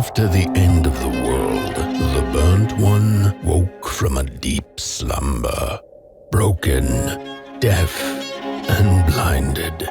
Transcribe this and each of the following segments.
After the end of the world, the burnt one woke from a deep slumber, broken, deaf, and blinded.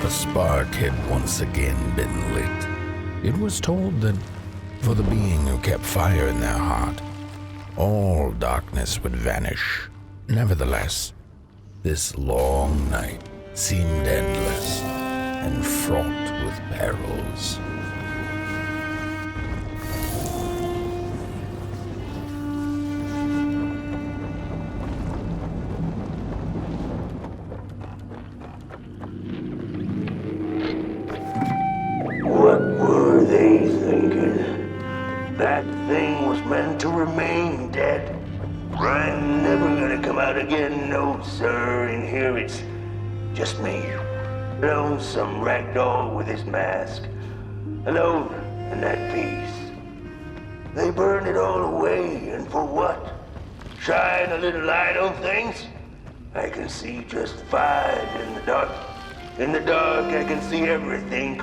A spark had once again been lit. It was told that for the being who kept fire in their heart, all darkness would vanish. Nevertheless, this long night seemed endless and fraught with perils. What were they thinking? That thing was meant to remain dead. I'm never gonna come out again, no sir. In here it's just me. Lonesome ragdoll with his mask. Alone in that peace. They burned it all away, and for what? Shine a little light on things? I can see just fine in the dark. In the dark, I can see everything.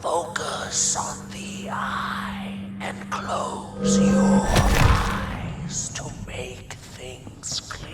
Focus on the eye and close your eyes to make things clear.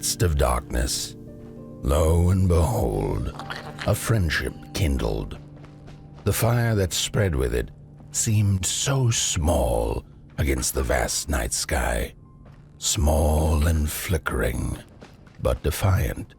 midst of darkness, lo and behold, a friendship kindled. The fire that spread with it seemed so small against the vast night sky, small and flickering, but defiant.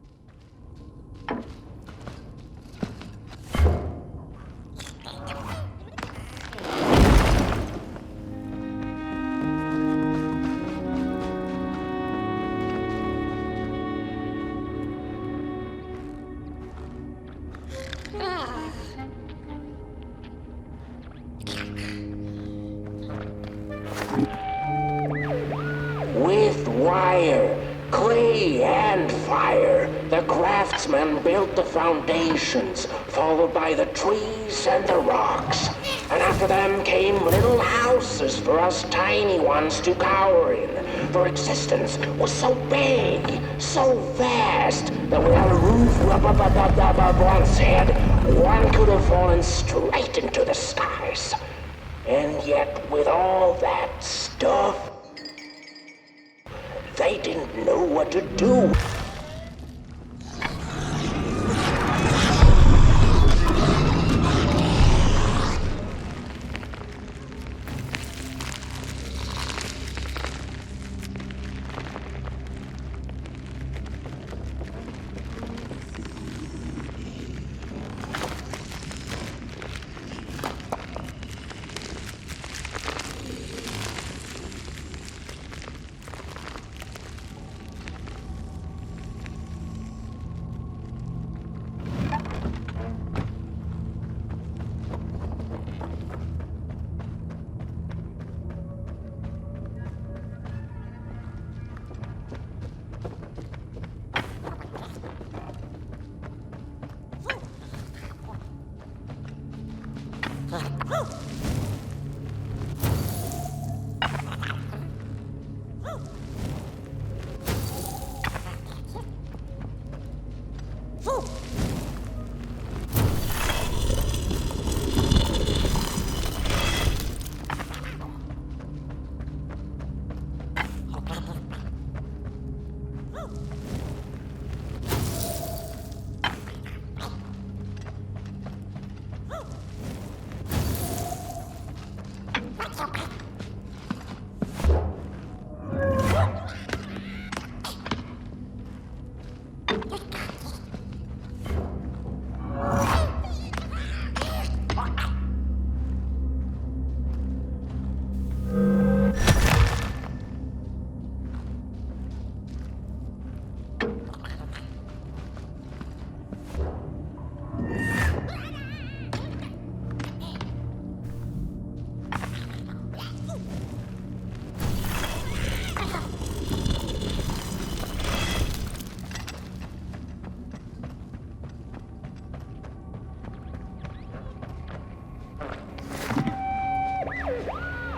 With wire, clay, and fire, the craftsman built the foundations, followed by the trees and the rocks. And after them came little houses for us tiny ones to cower in. For existence was so big, so vast, that without a roof above one's head, one could have fallen straight into the skies. And yet, with all that stuff, they didn't know what to do.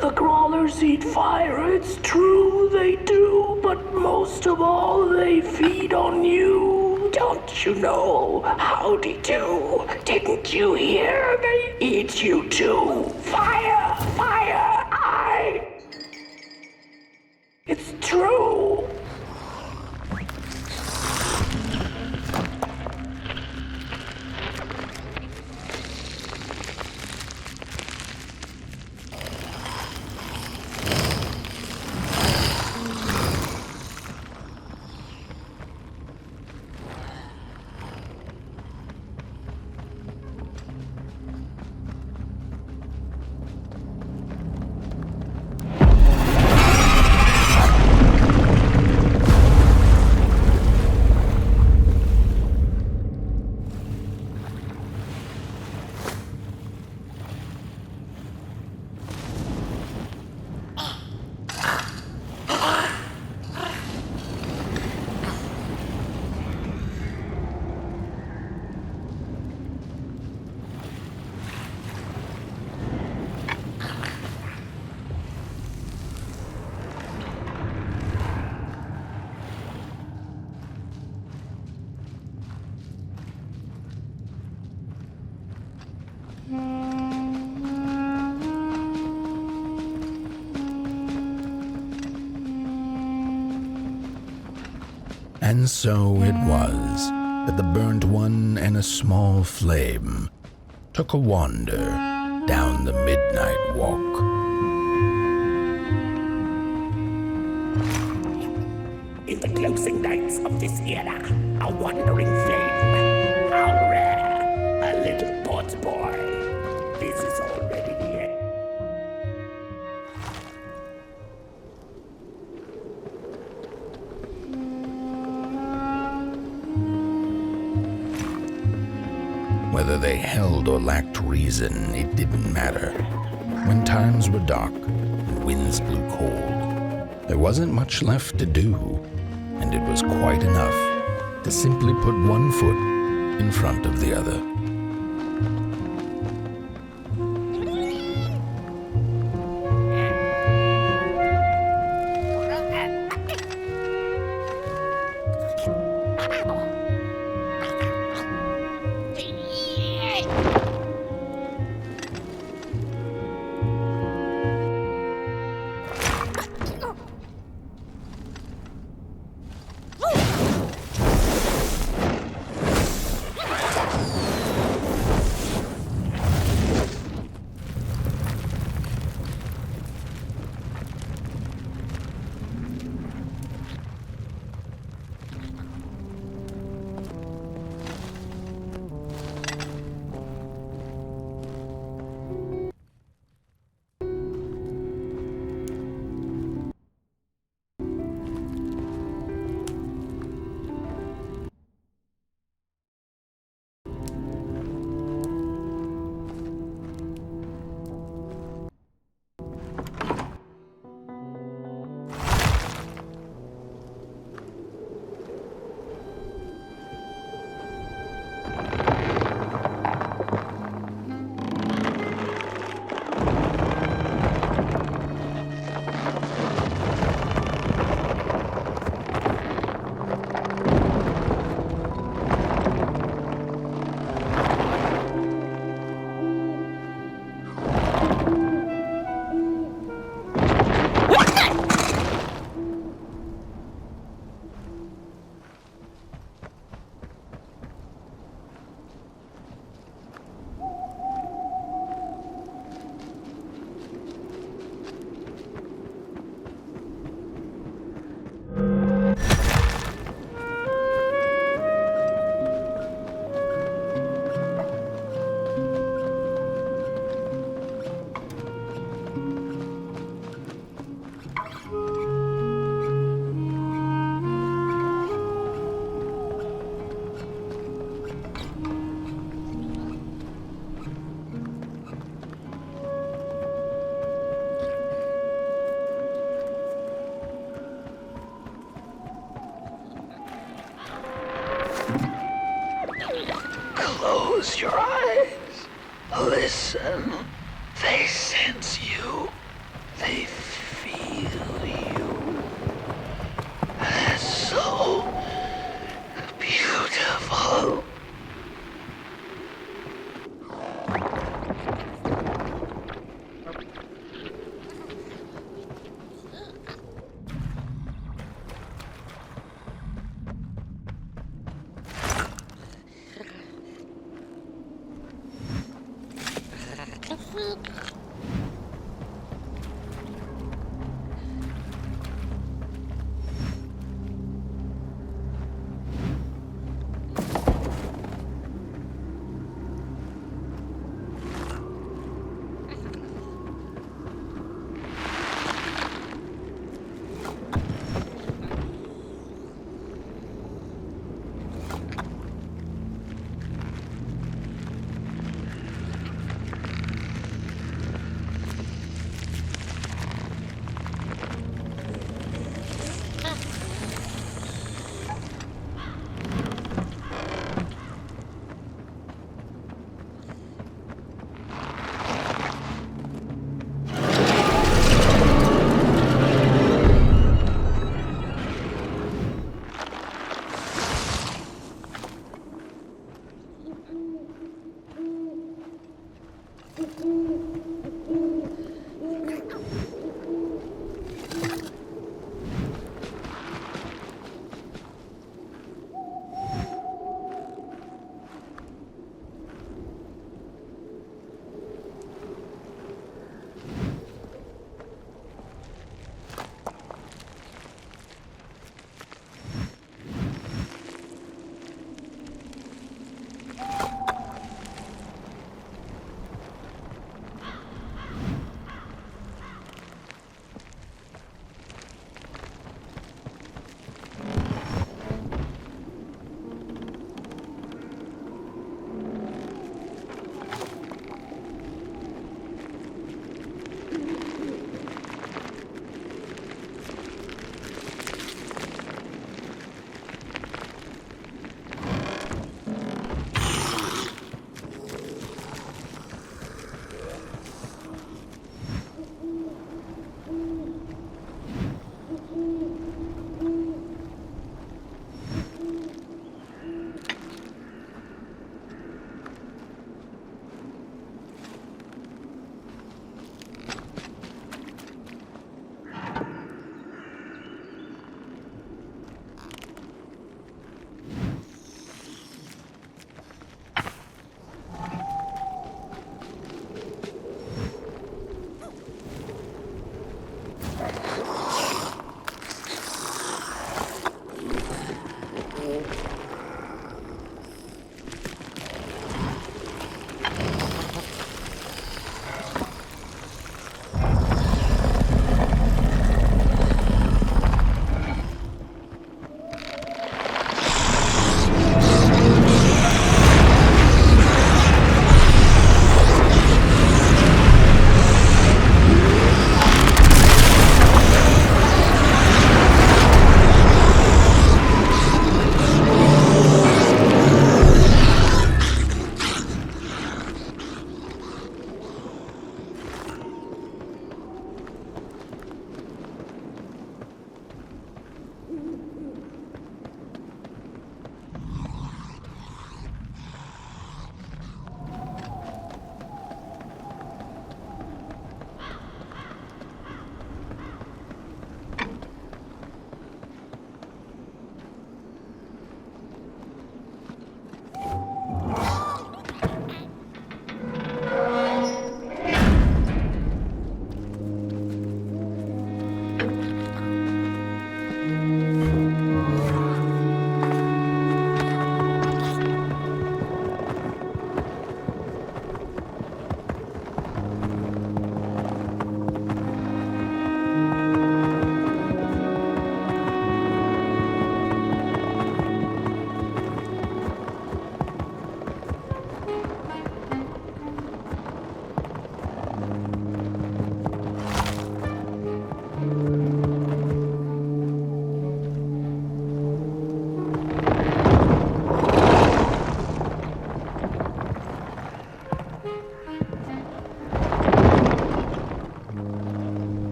The crawlers eat fire, it's true they do, but most of all they feed on you. Don't you know? Howdy do. Didn't you hear? They eat you too. Fire, fire, It's true. And so it was that the burnt one and a small flame took a wander down the midnight walk. In the closing nights of this era, a wandering flame, how rare, a little port boy. This is already the end. Whether they held or lacked reason, it didn't matter. When times were dark and winds blew cold, there wasn't much left to do, and it was quite enough to simply put one foot in front of the other. Close your eyes. Listen. They sense you. They feel you. That's so beautiful.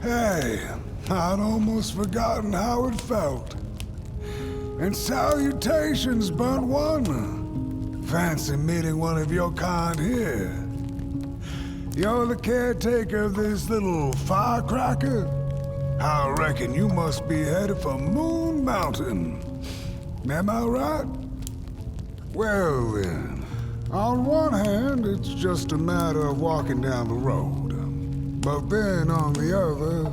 Hey, I'd almost forgotten how it felt. And salutations, burnt one. Fancy meeting one of your kind here. You're the caretaker of this little firecracker? I reckon you must be headed for Moon Mountain. Am I right? Well then, on one hand, it's just a matter of walking down the road. But then on the other,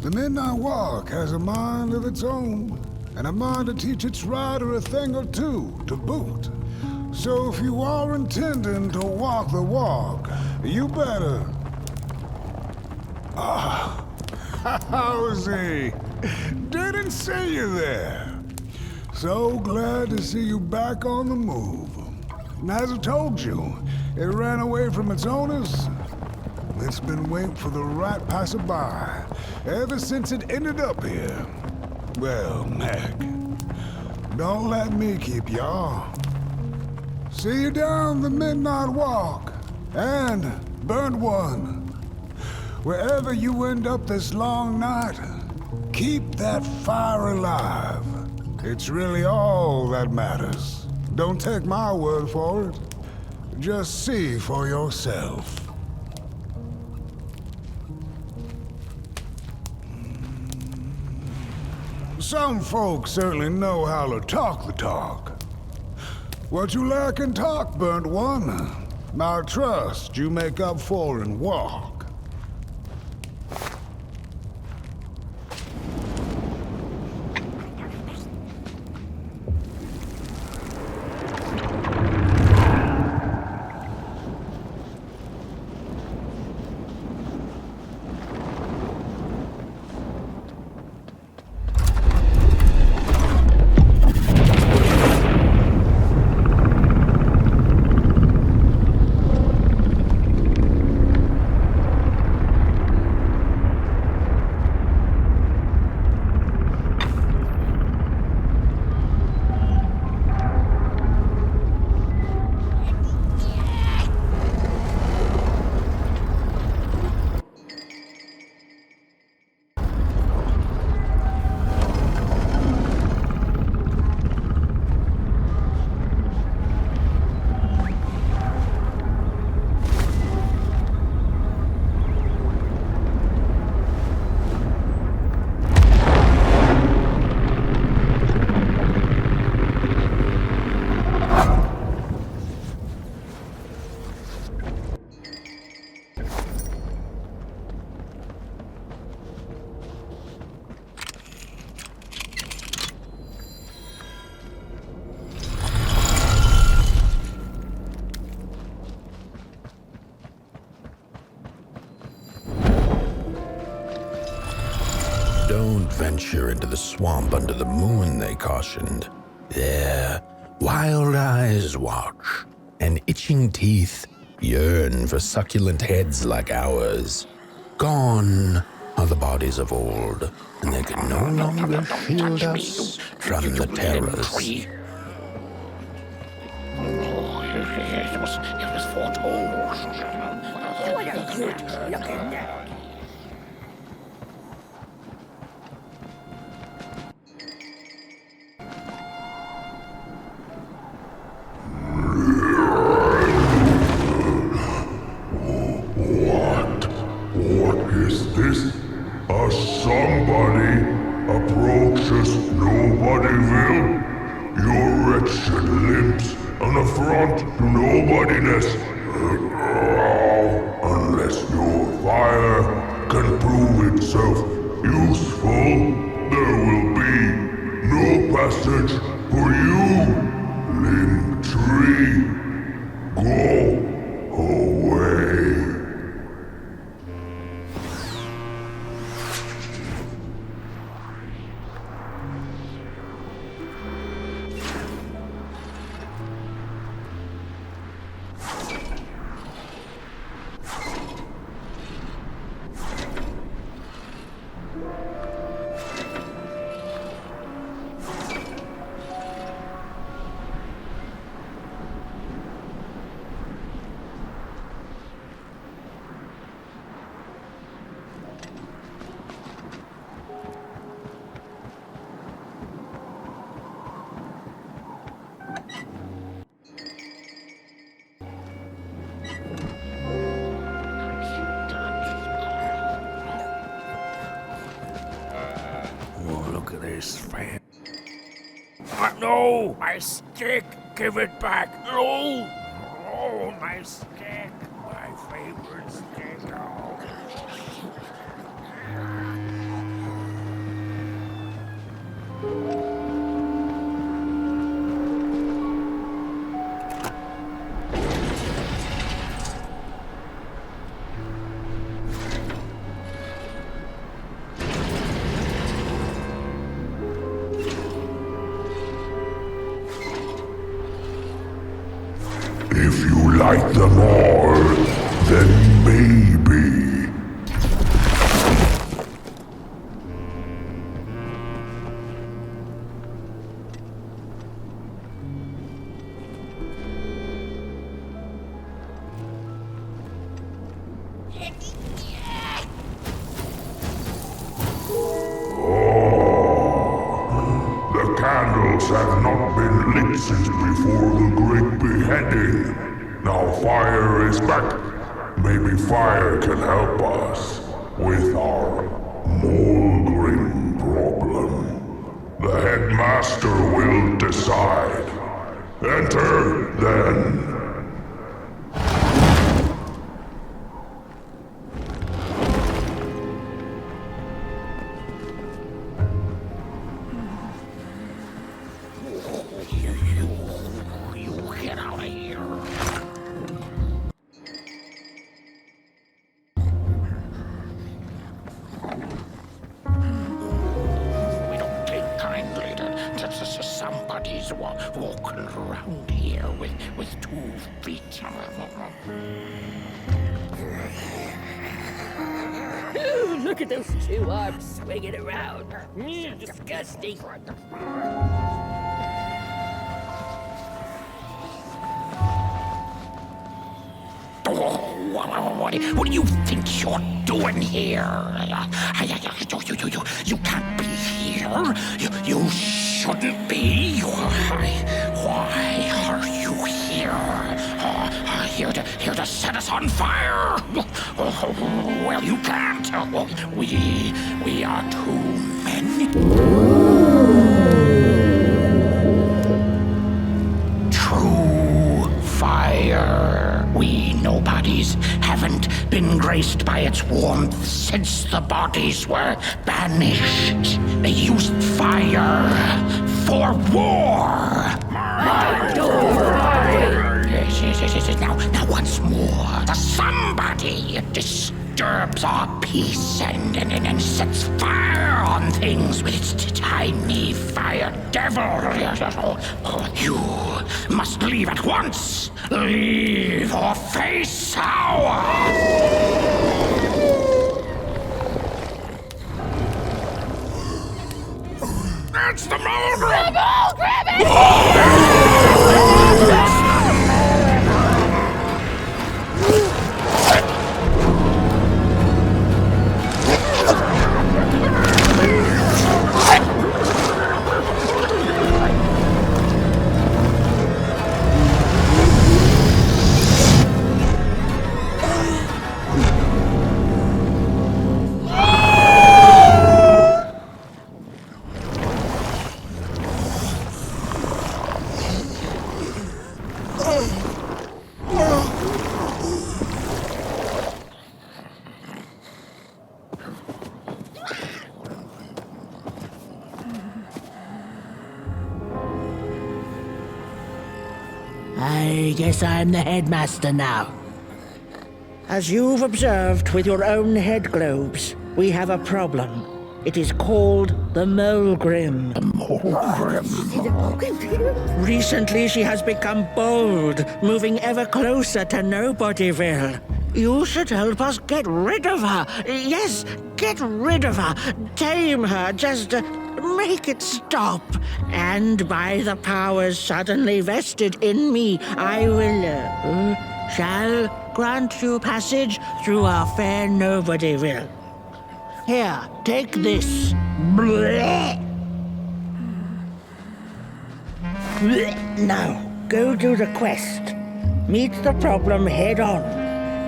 the Midnight Walk has a mind of its own, and a mind to teach its rider a thing or two to boot. So if you are intending to walk the walk, you better... Ah, how's he? Didn't see you there. So glad to see you back on the move. And as I told you, it ran away from its owners. It's been waiting for the right passerby ever since it ended up here. Well, Mac, don't let me keep y'all. See you down the Midnight Walk, and burnt one. Wherever you end up this long night, keep that fire alive. It's really all that matters. Don't take my word for it. Just see for yourself. Some folks certainly know how to talk the talk. What you lack in talk, burnt one, I trust you make up for in walk. Don't venture into the swamp under the moon, they cautioned. There, wild eyes watch, and itching teeth yearn for succulent heads like ours. Gone are the bodies of old, and they can no longer shield us from the terrors. It was foretold. What a good looking man. What is this? Somebody approaches Nobodyville? Your wretched limbs an affront to nobodiness. Unless your fire can prove itself useful, there will be no passage for you, limb tree. Go away. Look at this fan. No! My stick! Give it back! No! Oh, my stick! My favorite stick! Oh. If you like them all, then maybe. The candle candles have not been lit since before the great beheading. Now fire is back. Maybe fire can help us with our Molgrim problem. The headmaster will decide. Enter, then. You get out of here. We don't take kindly to somebody's walking around here with 2 feet. Ooh, look at those 2 arms swinging around. Disgusting. What do you think you're doing here? You can't be here. You shouldn't be. Why are you here? Here to set us on fire? Well, you can't. We are 2 men. True fire. We nobodies haven't been graced by its warmth since the bodies were banished. They used fire for war. Now once more, the somebody disturbs our peace and sets fire on things with its tiny fire devil. You must leave at once. Leave or face our... It's the Molgrim! The Molgrim! I guess I'm the headmaster now. As you've observed with your own head globes, we have a problem. It is called the Molgrim. The Molgrim. Recently she has become bold, moving ever closer to Nobodyville. You should help us get rid of her. Yes, get rid of her. Tame her, just make it stop. And by the powers suddenly vested in me, I will, shall grant you passage through our fair Nobodyville. Here, take this. Now, go do the quest. Meet the problem head on.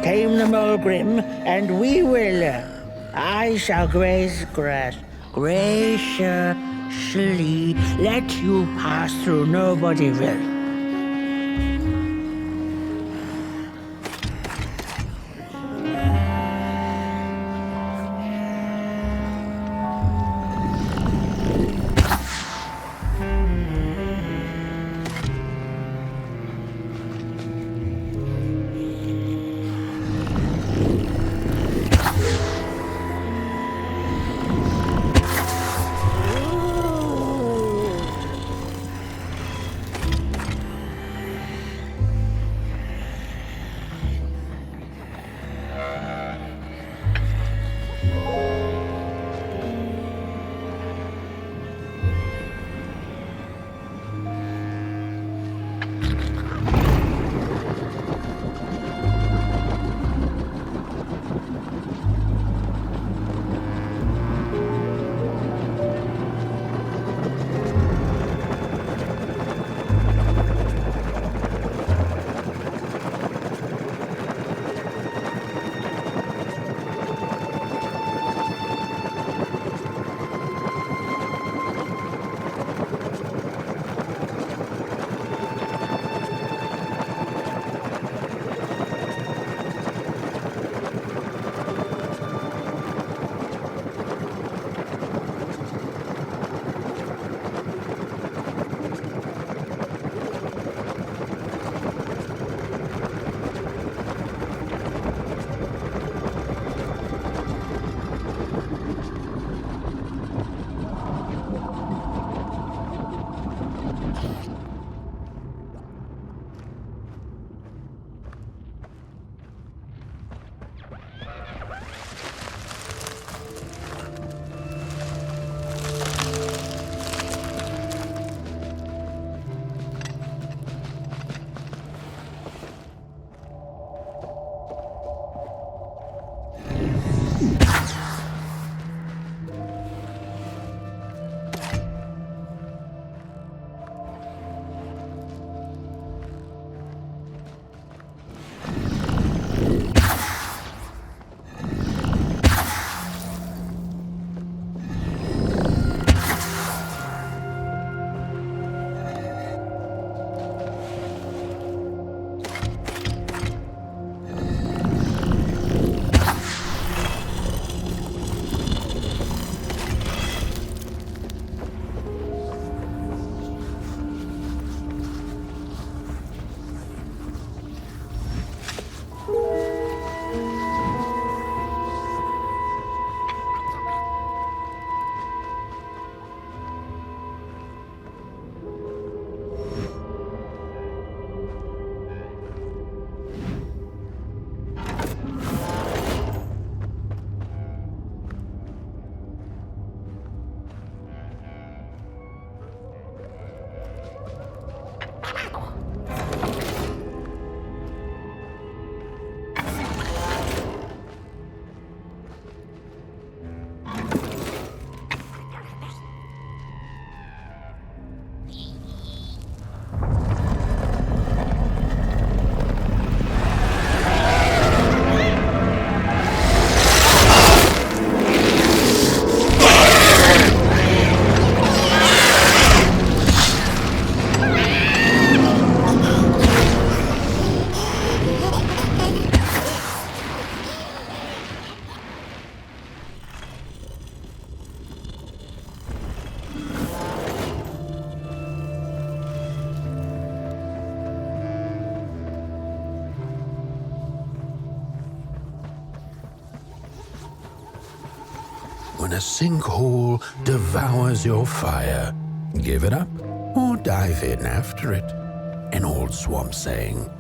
Tame the Molgrim, and we will. I shall graciously let you pass through Nobodyville. when a sinkhole devours your fire. Give it up or dive in after it. An old swamp saying.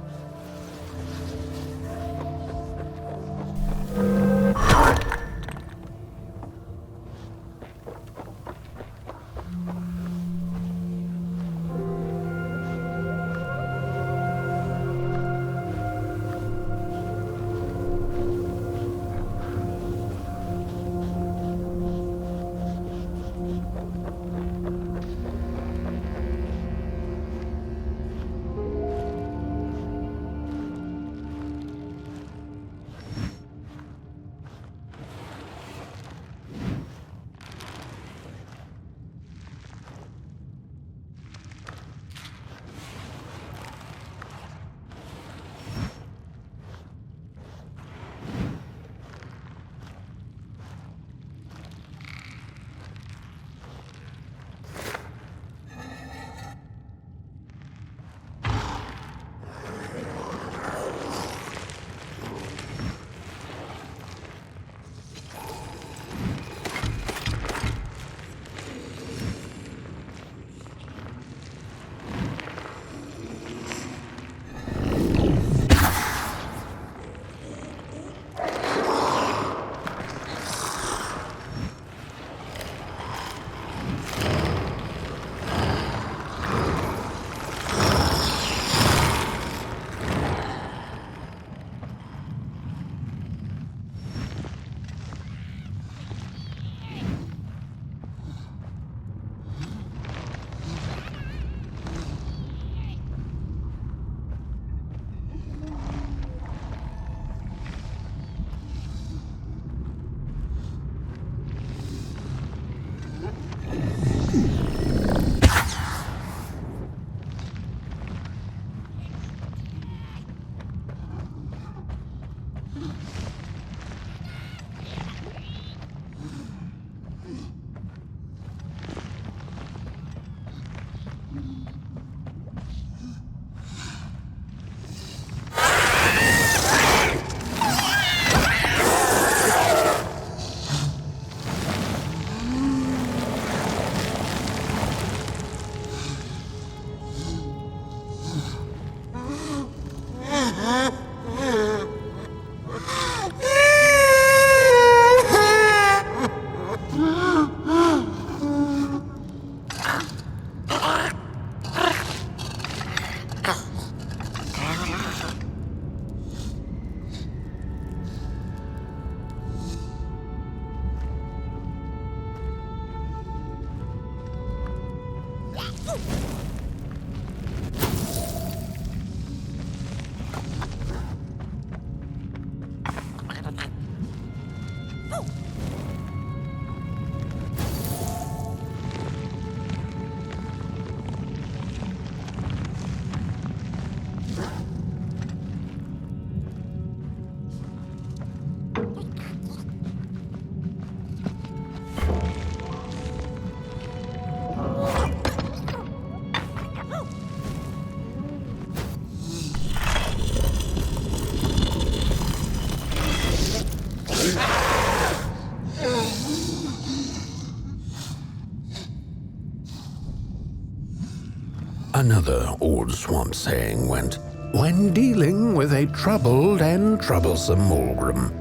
Another old swamp saying went, when dealing with a troubled and troublesome Molgrim,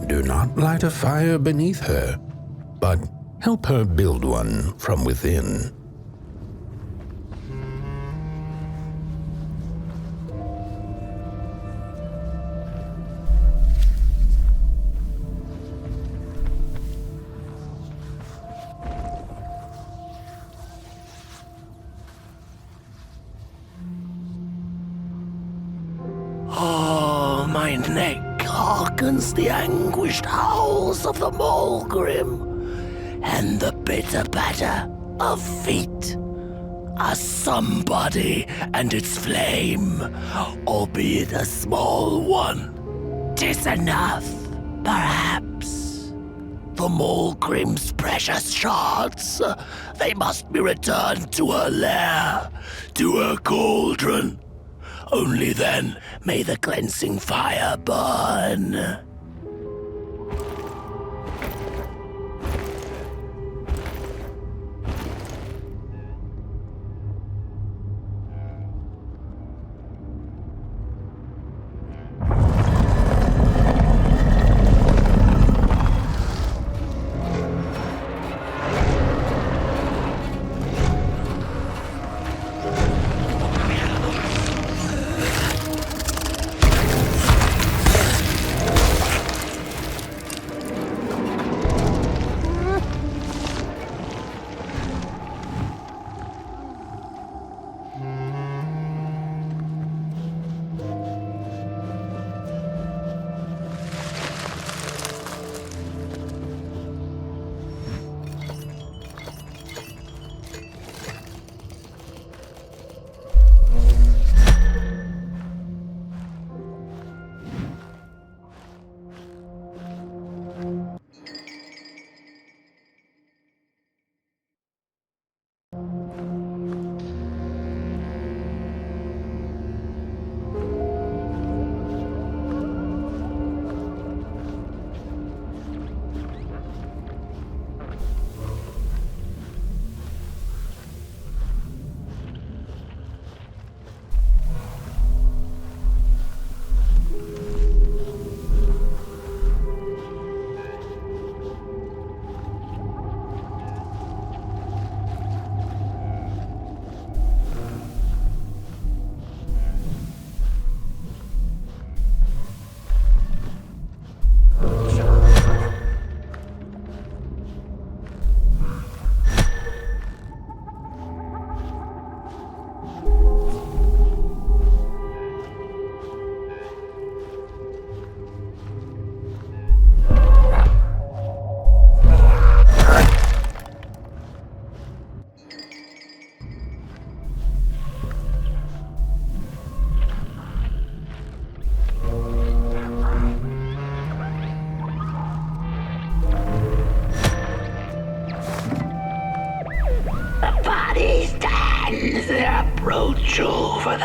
do not light a fire beneath her, but help her build one from within. My neck hearkens the anguished howls of the Molgrim, and the bitter patter of feet. A somebody and its flame, albeit a small one. 'Tis enough, perhaps. The Molgrim's precious shards, they must be returned to her lair, to her cauldron. Only then may the cleansing fire burn.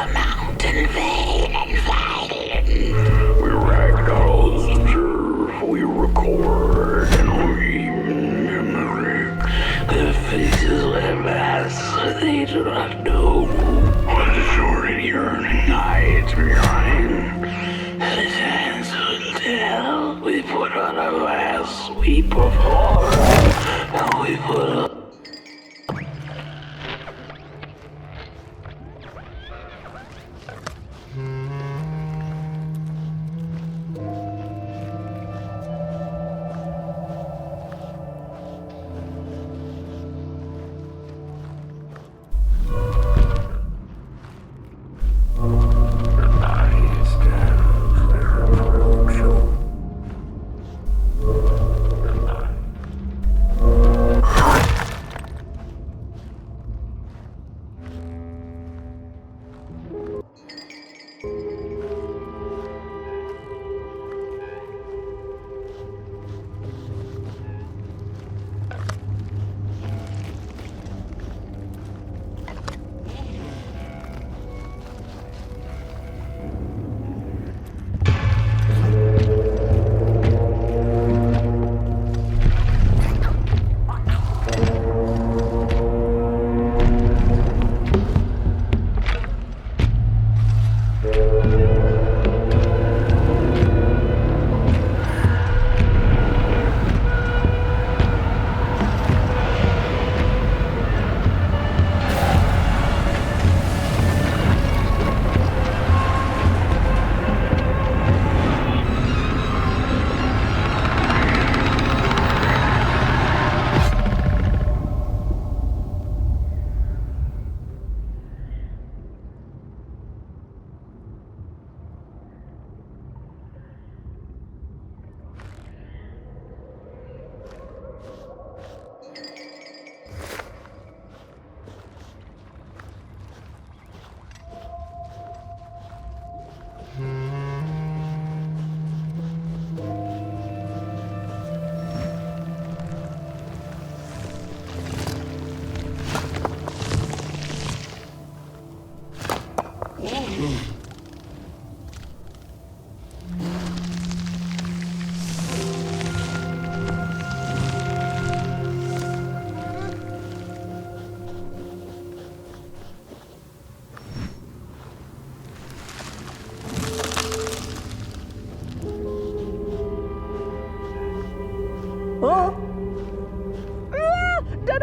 the mountain vein and fight him. We ragdolls observe, we record, and remember. Their faces laugh as they do not know what the short and yearning nights behind. His hands will tell. We put on a last sweep of horror, and we put up.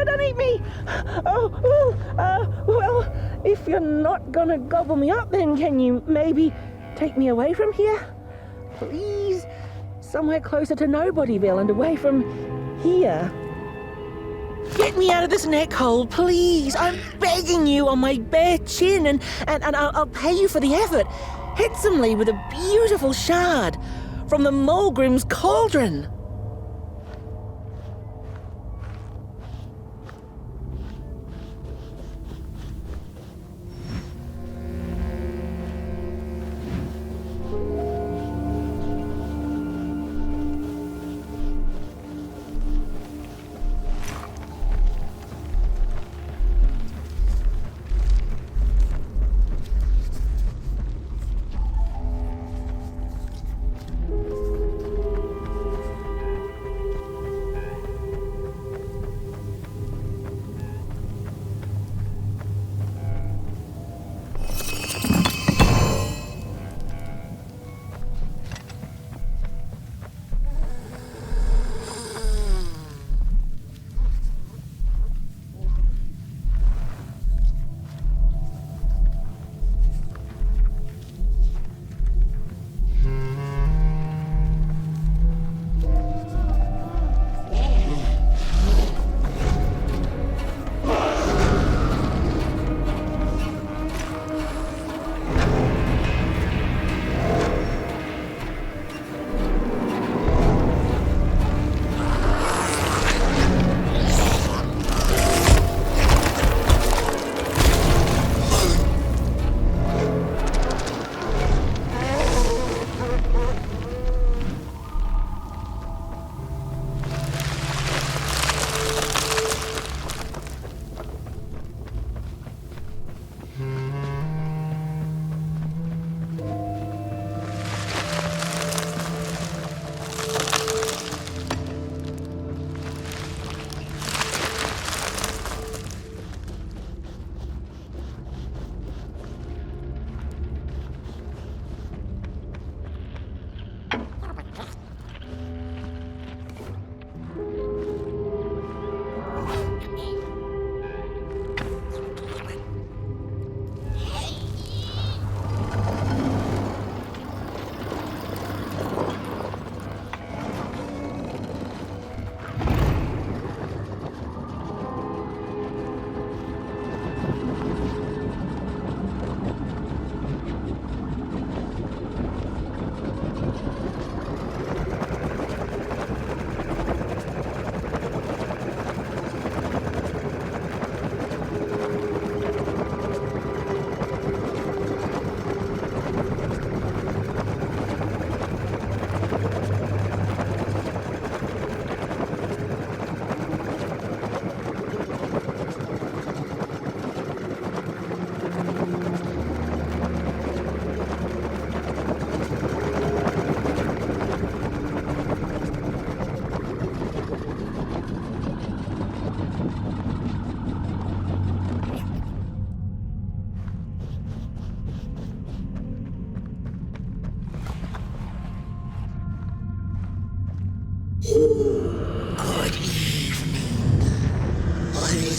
Don't eat me! Well, if you're not gonna gobble me up, then can you maybe take me away from here? Please? Somewhere closer to Nobodyville and away from here. Get me out of this neck hole, please! I'm begging you on my bare chin, and I'll pay you for the effort. Handsomely with a beautiful shard from the Molgrim's cauldron.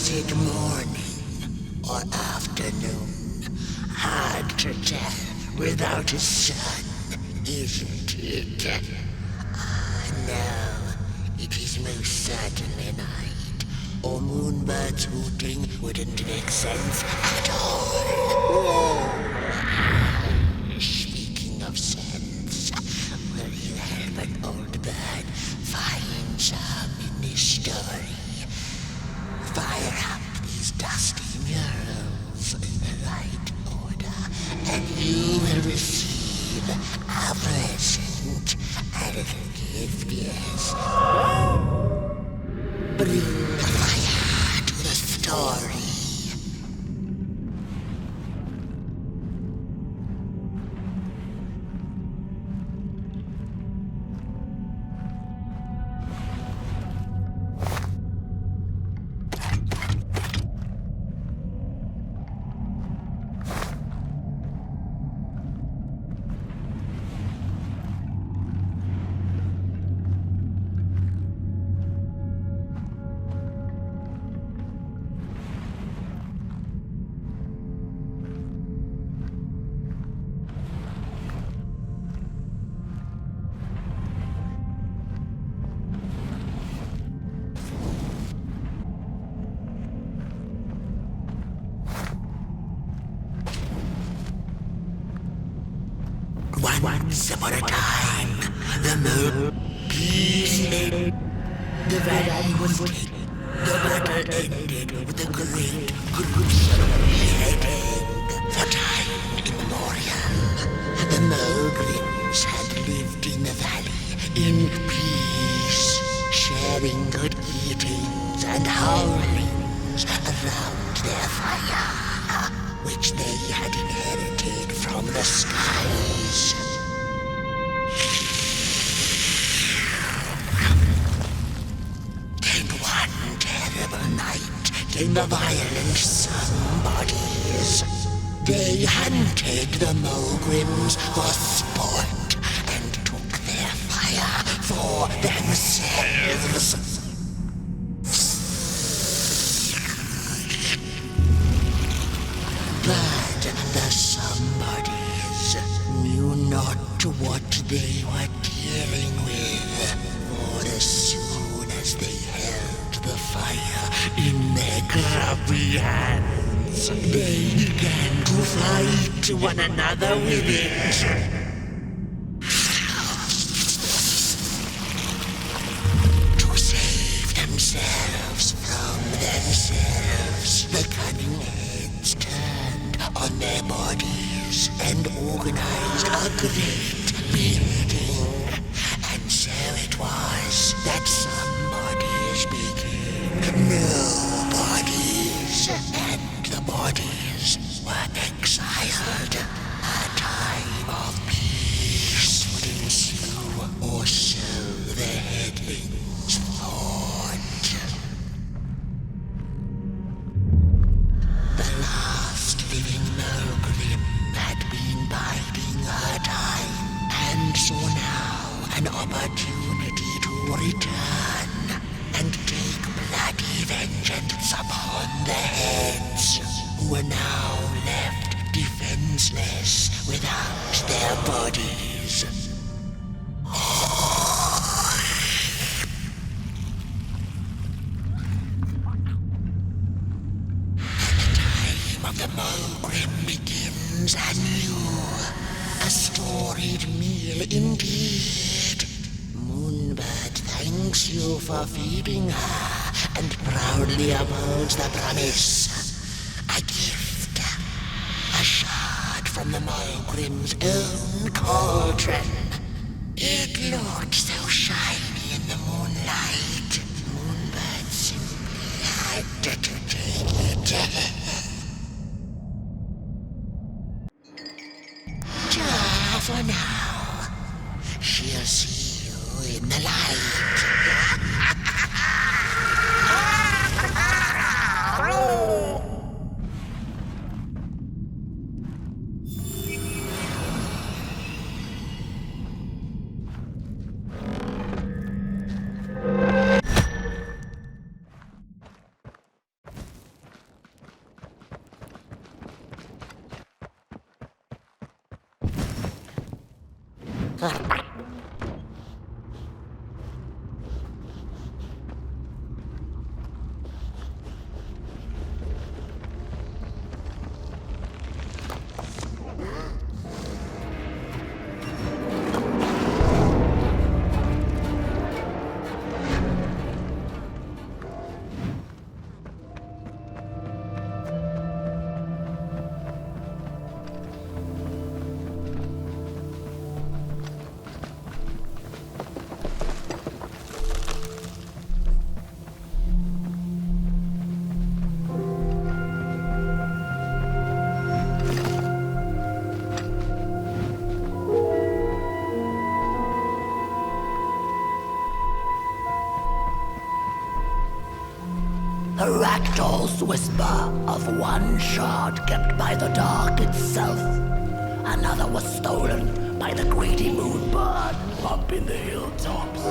Was it morning or afternoon? Hard to tell without a sun, isn't it? No, it is most certainly night, or Moonbird's hooting wouldn't make sense at all. Speaking of sense, will you help an old bird find some in this story? Fire up these dusty murals in the right order, and you will receive a present, a little gift, yes. Bring fire to the story. Once upon a time, the the valley was taken. The battle ended with a great gruesome heading. For time immemorial, the Molgrims had lived in the valley in peace, sharing good eatings and howlings around their fire, which they had inherited from the skies. Then one terrible night came the violent somebodies. They hunted the Molgrims for sport and took their fire for themselves. But the somebodies knew not what they were dealing with, for as soon as they held the fire in their grubby hands, they began to fight one another with it. To save themselves from themselves, the cunning heads turned on their bodies and organized a great building. And so it was that somebodies became nobodies, and the bodies were exiled. A time of peace would ensue, or so the headlings thought. The last living Molgrim had been biding her time, and saw now an opportunity to return and take bloody vengeance upon the heads, who were now left defenseless without their bodies. The Molgrim begins anew. A storied meal indeed. Moonbird thanks you for feeding her and proudly upholds the promise. A gift. A shard from the Molgrim's own cauldron. It looked so shiny in the moonlight. Moonbird simply had to take it. For now, she'll see you in the light. The ragdoll's whisper of one shard kept by the dark itself. Another was stolen by the greedy Moonbird up in the hilltops.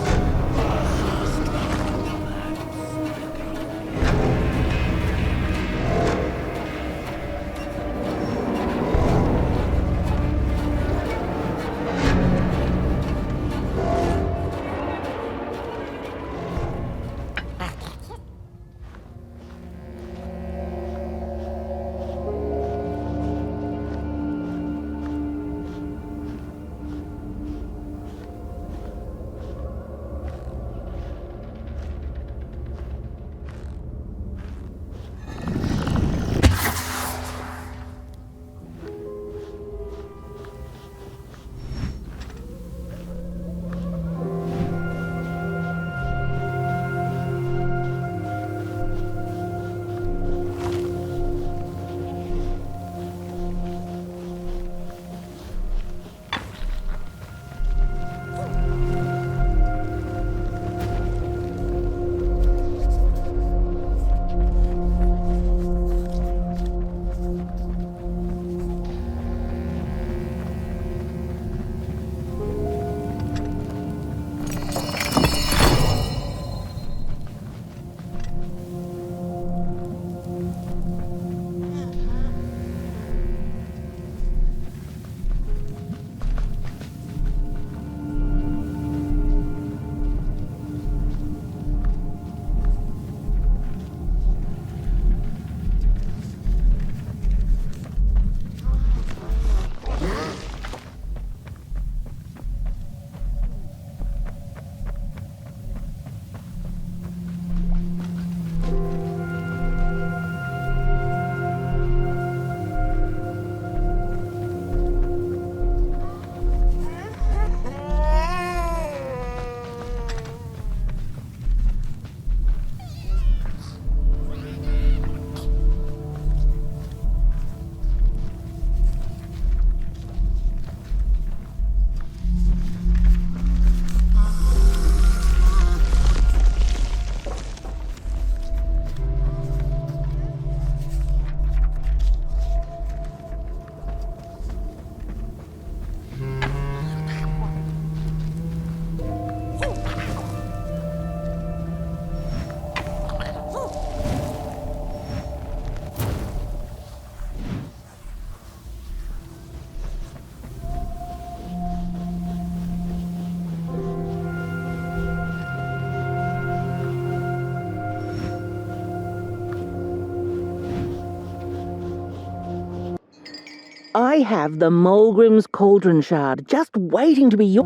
I have the Molgrim's cauldron shard, just waiting to be your...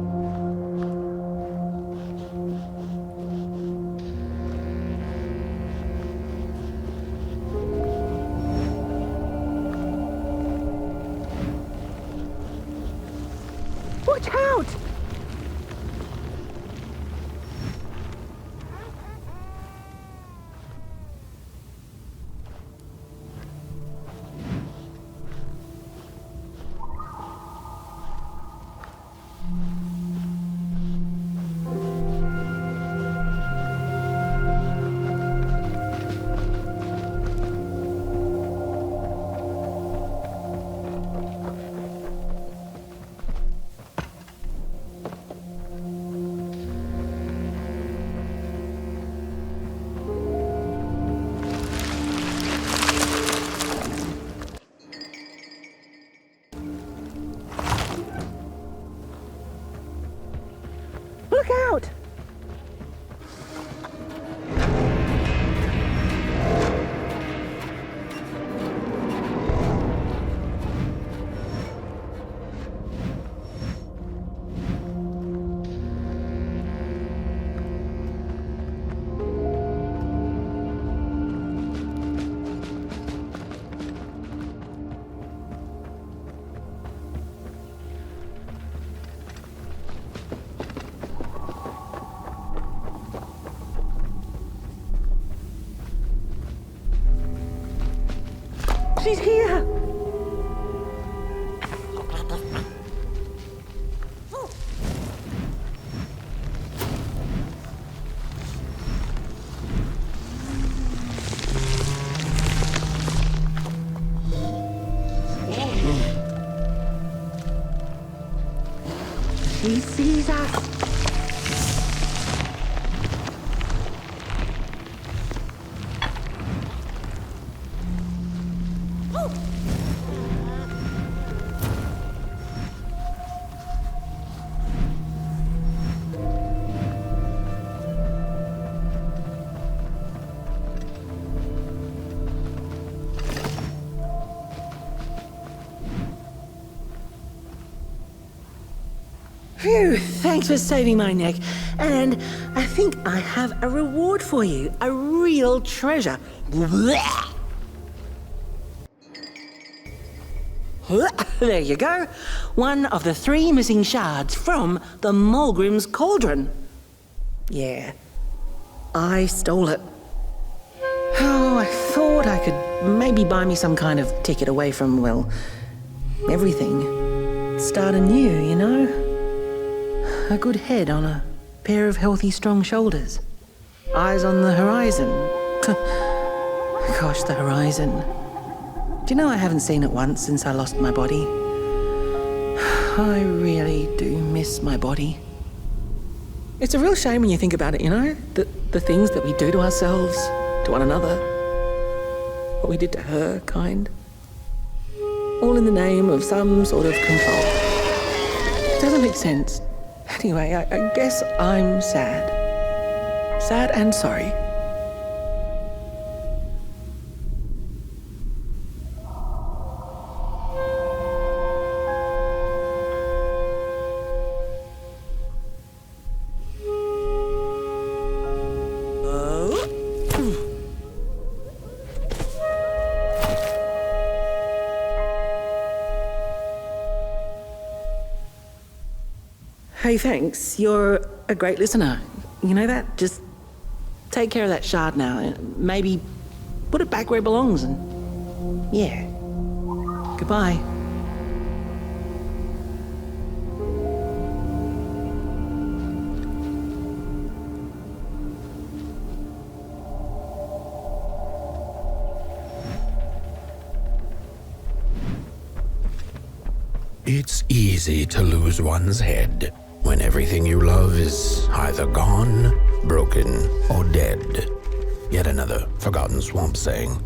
Watch out! Look out! She's here! She sees us. Phew, thanks for saving my neck. And I think I have a reward for you. A real treasure. There you go. One of the 3 missing shards from the Molgrim's cauldron. Yeah, I stole it. Oh, I thought I could maybe buy me some kind of ticket away from, well, everything. Start anew, you know? A good head on a pair of healthy, strong shoulders. Eyes on the horizon. Gosh, the horizon. Do you know I haven't seen it once since I lost my body? I really do miss my body. It's a real shame when you think about it, you know? The things that we do to ourselves, to one another. What we did to her, kind. All in the name of some sort of control. It doesn't make sense. Anyway, I guess I'm sad. Sad and sorry. Hey, thanks. You're a great listener. You know that? Just take care of that shard now. Maybe put it back where it belongs and... yeah. Goodbye. It's easy to lose one's head when everything you love is either gone, broken, or dead. Yet another forgotten swamp saying.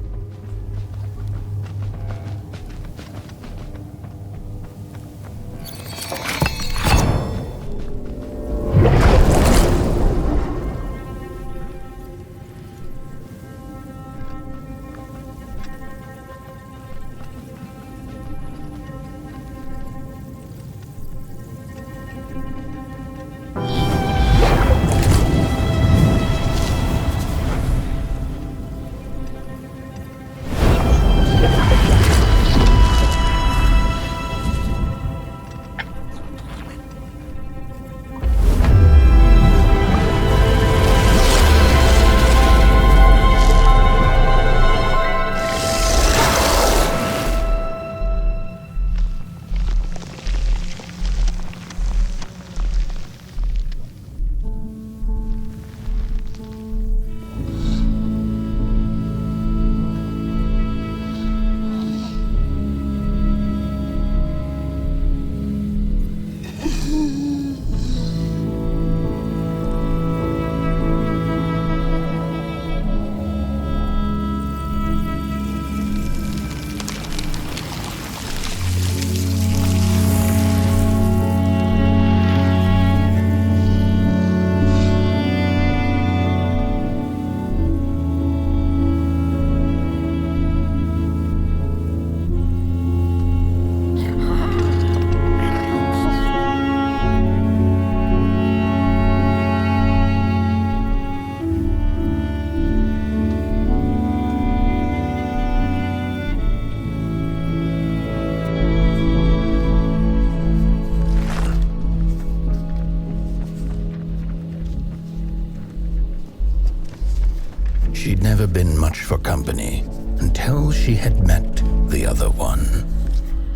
She'd never been much for company until she had met the other one.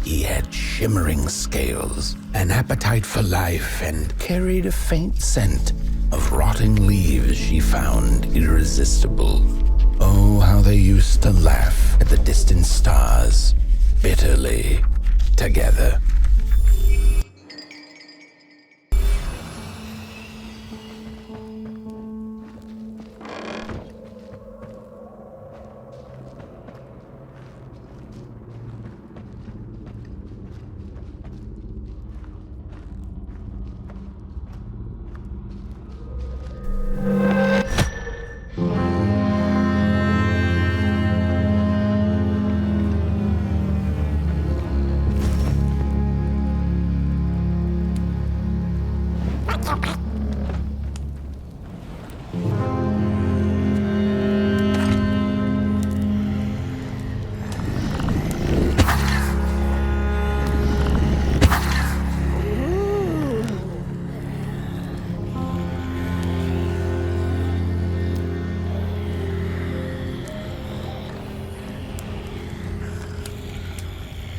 He had shimmering scales, an appetite for life, and carried a faint scent of rotting leaves she found irresistible. Oh, how they used to laugh at the distant stars, bitterly, together.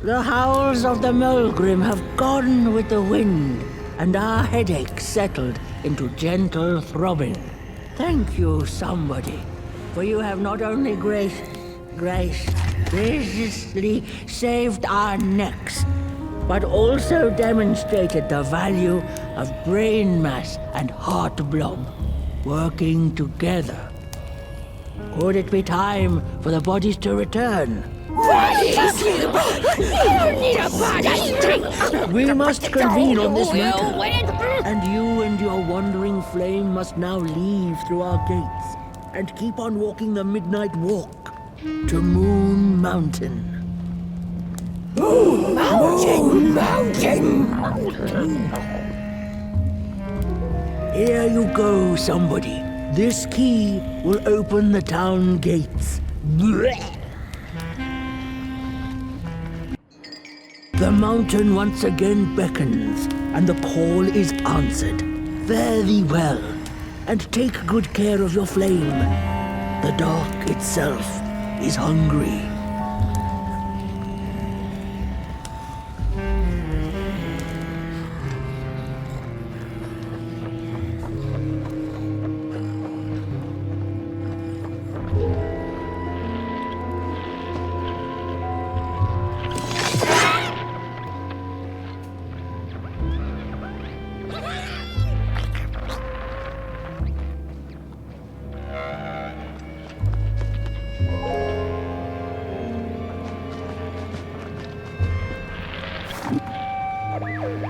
The howls of the Molgrim have gone with the wind, and our headaches settled into gentle throbbing. Thank you, somebody, for you have not only graciously saved our necks, but also demonstrated the value of brain mass and heart blob working together. Could it be time for the bodies to return? We must convene on this matter, and you and your wandering flame must now leave through our gates and keep on walking the midnight walk to Moon Mountain. Moon Mountain! Here you go, somebody. This key will open the town gates. The mountain once again beckons, and the call is answered. Fare thee well, and take good care of your flame. The dark itself is hungry.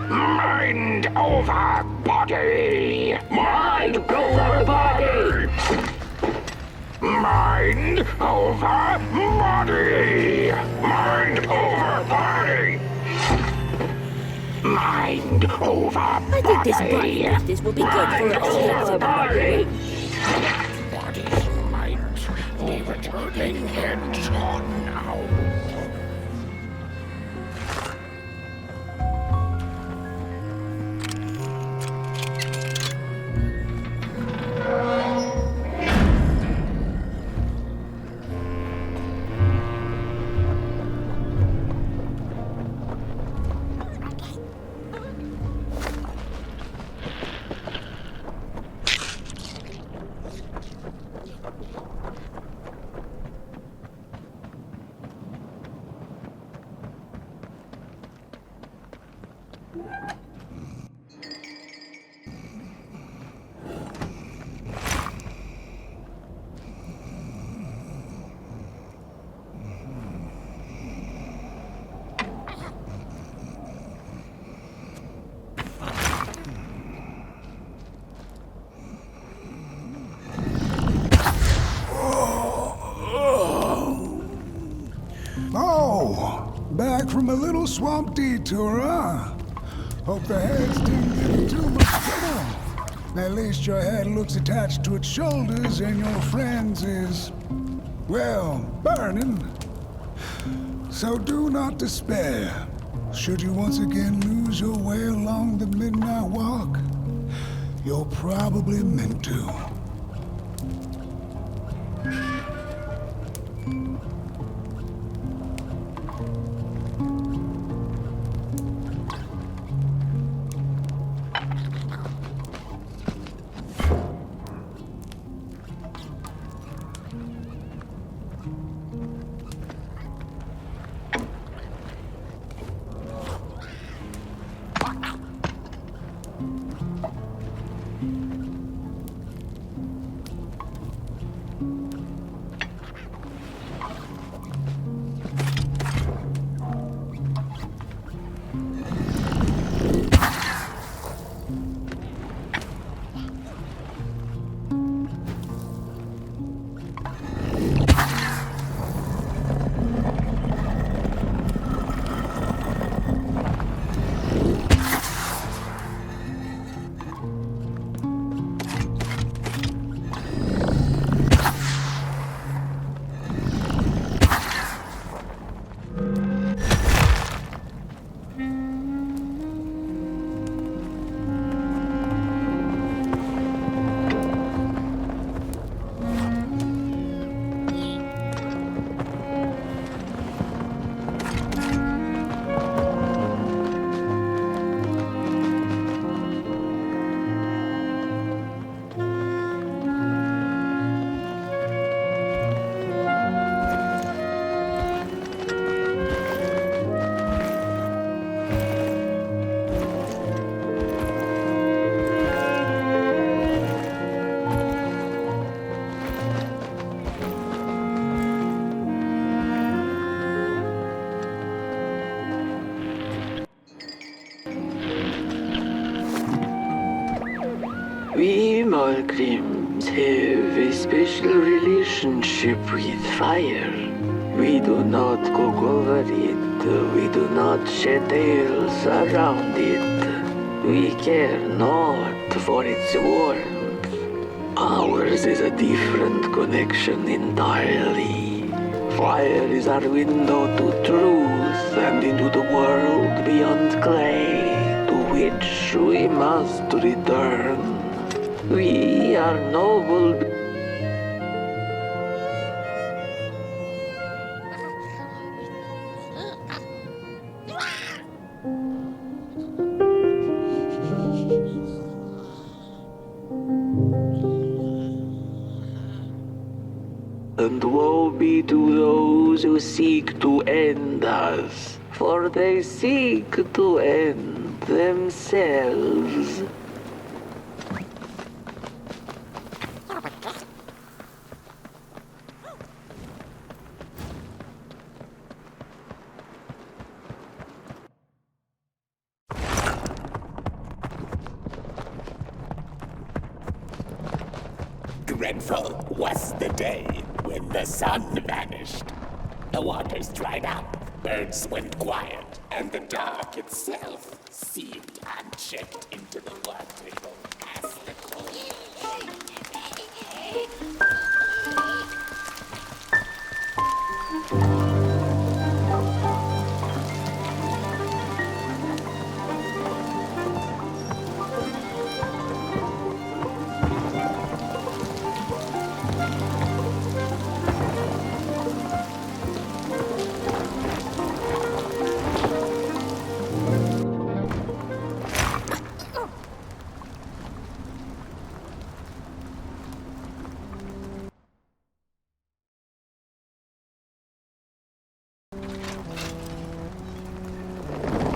Mind over body! Mind over body! Mind over body! Mind over body! Mind over body! I think this body business will be good for us here. Body! Body's might be returning hands on now. Back from a little swamp detour, huh? Hope the heads didn't give you too much trouble. At least your head looks attached to its shoulders and your friend's is, well, burning. So do not despair. Should you once again lose your way along the midnight walk, you're probably meant to. We Molgrims have a special relationship with fire. We do not cook over it. We do not shed tales around it. We care not for its warmth. Ours is a different connection entirely. Fire is our window to truth and into the world beyond clay, to which we must return. We are noble. And woe be to those who seek to end us, for they seek to end themselves. Dreadful was the day when the sun vanished. The waters dried up, birds went quiet, and the dark itself seemed unchecked into the Nobodyville as the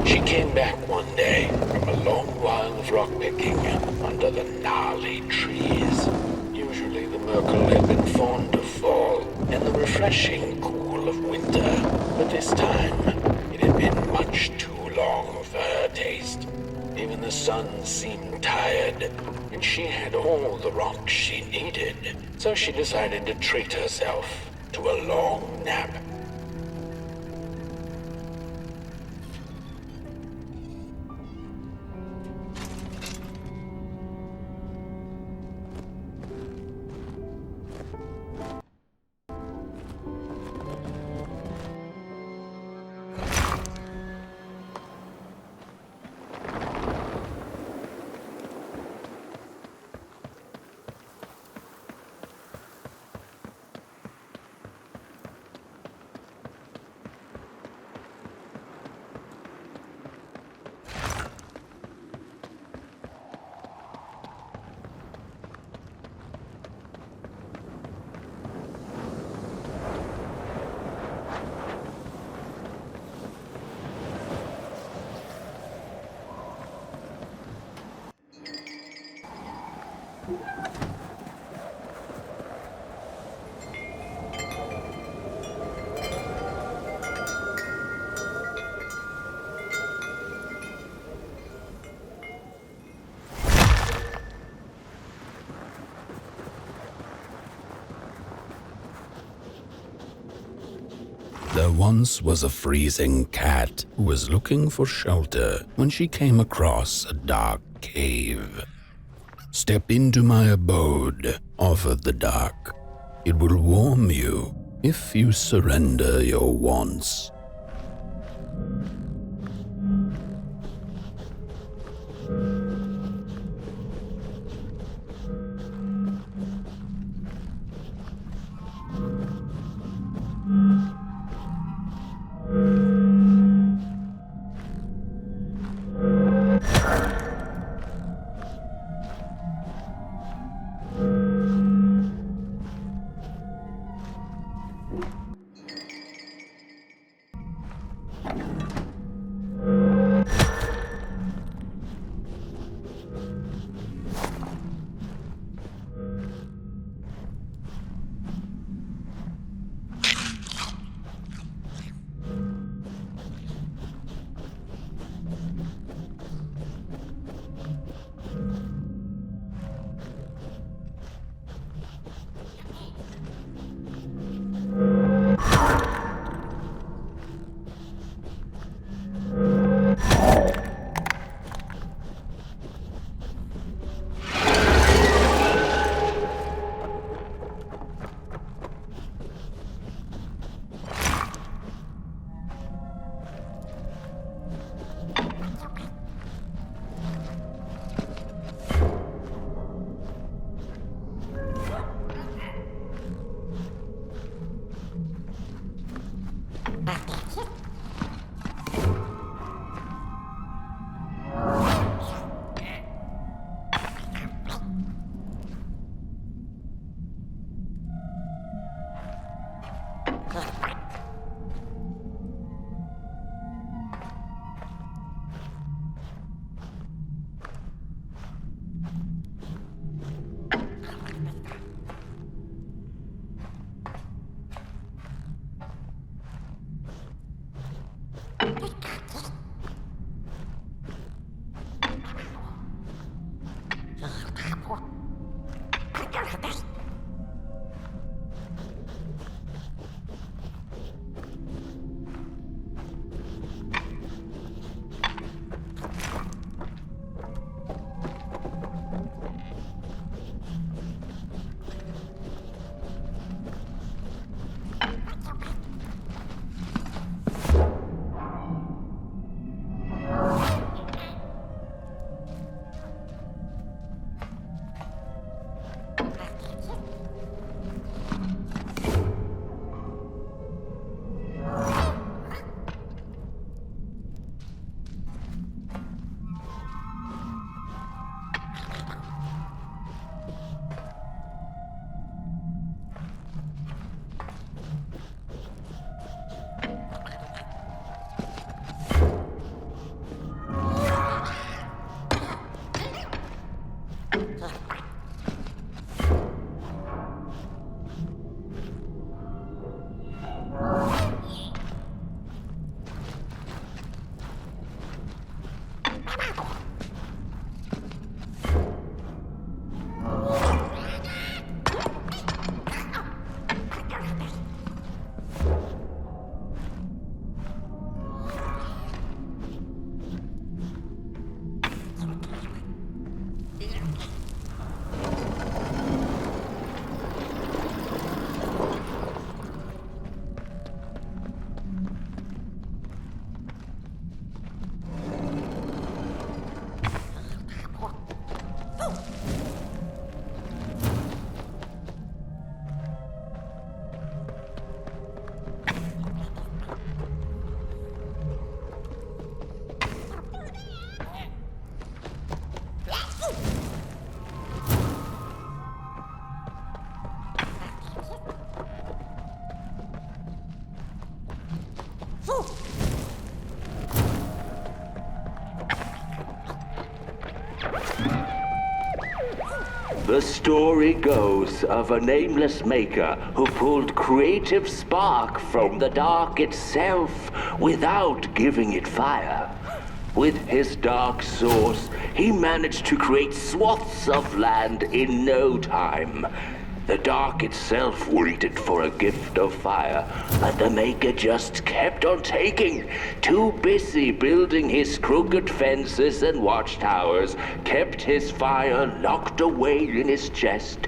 She came back one day from a long while of rock-picking under the gnarly trees. Usually the Merkel had been fond of fall and the refreshing cool of winter, but this time it had been much too long for her taste. Even the sun seemed tired, and she had all the rocks she needed, so she decided to treat herself to a long nap. There once was a freezing cat who was looking for shelter when she came across a dark cave. "Step into my abode," offered the dark. "It will warm you if you surrender your wants." The story goes of a nameless maker who pulled creative spark from the dark itself without giving it fire. With his dark source, he managed to create swaths of land in no time. The dark itself waited for a gift of fire, but the maker just kept on taking. Too busy building his crooked fences and watchtowers, kept his fire locked away in his chest.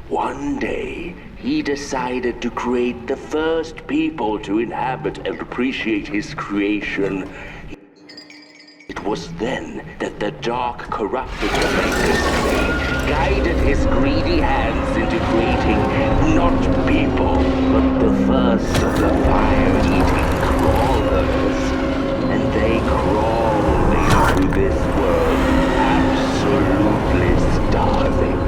One day, he decided to create the first people to inhabit and appreciate his creation. It was then that the dark corrupted the maker's clay, guided his greedy hands into creating not people, but the first of the fire-eating crawlers. And they crawled into this world, absolutely starving.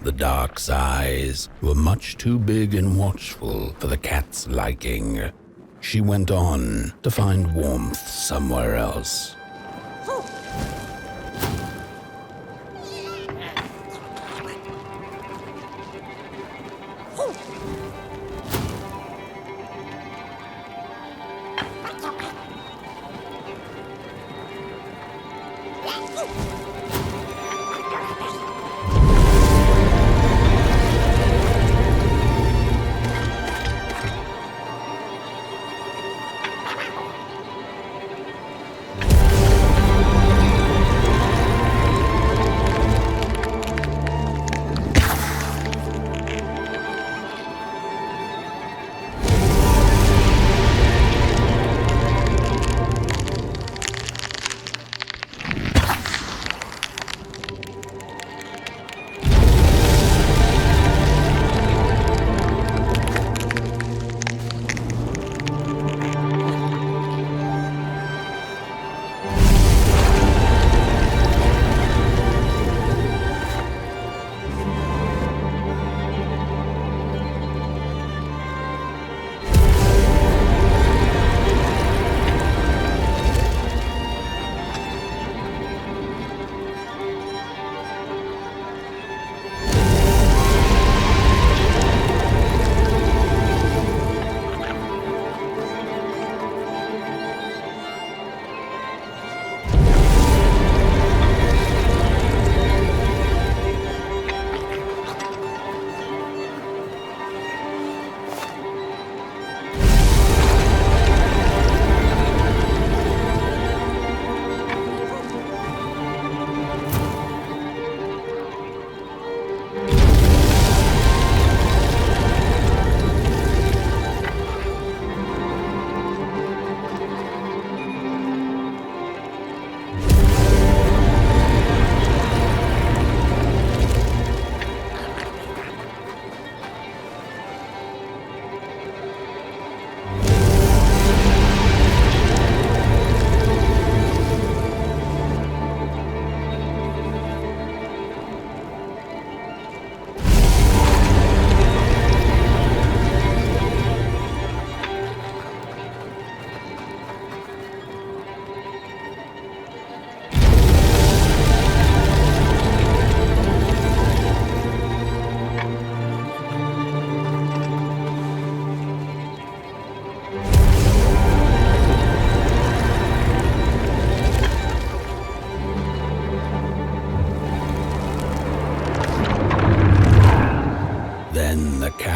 The dark's eyes were much too big and watchful for the cat's liking. She went on to find warmth somewhere else.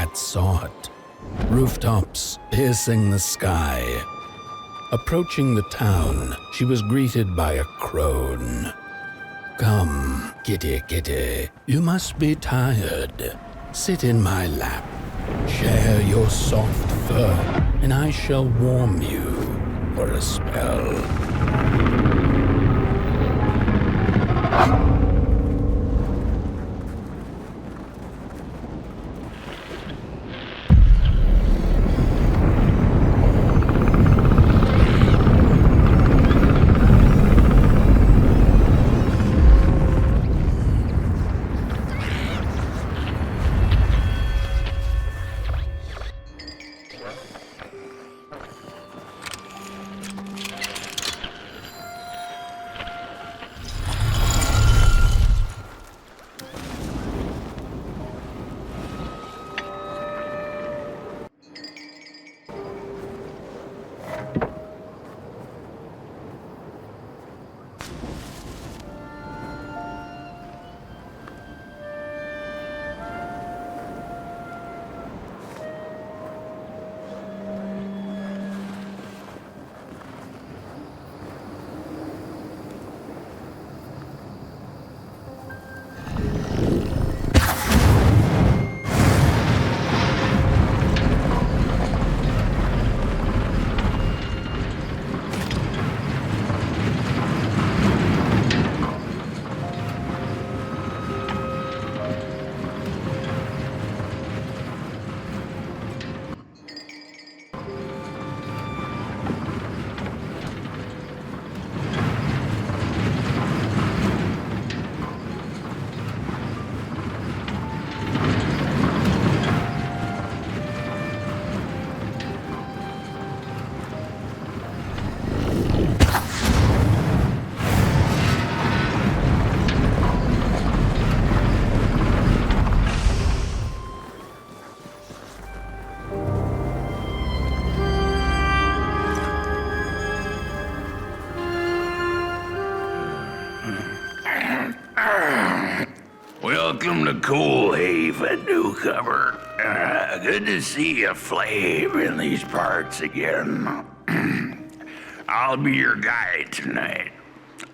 cat saw it. Rooftops piercing the sky. Approaching the town, she was greeted by a crone. Come, kitty, kitty, you must be tired. Sit in my lap, share your soft fur, and I shall warm you for a spell. Welcome to Cool Haven, newcomer. Good to see you flame in these parts again. I'll be your guide tonight.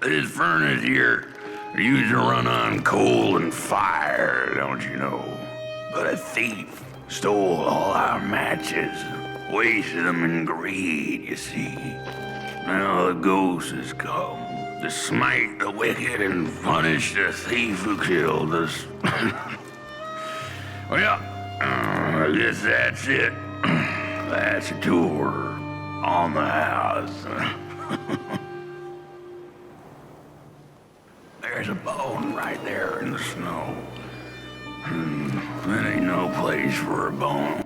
This furnace here used to run on coal and fire, don't you know? But a thief stole all our matches, wasted them in greed, you see. Now the ghost has come to smite the wicked and punish the thief who killed us. Well, I guess that's it. That's a tour on the house. There's a bone right there in the snow. That ain't no place for a bone.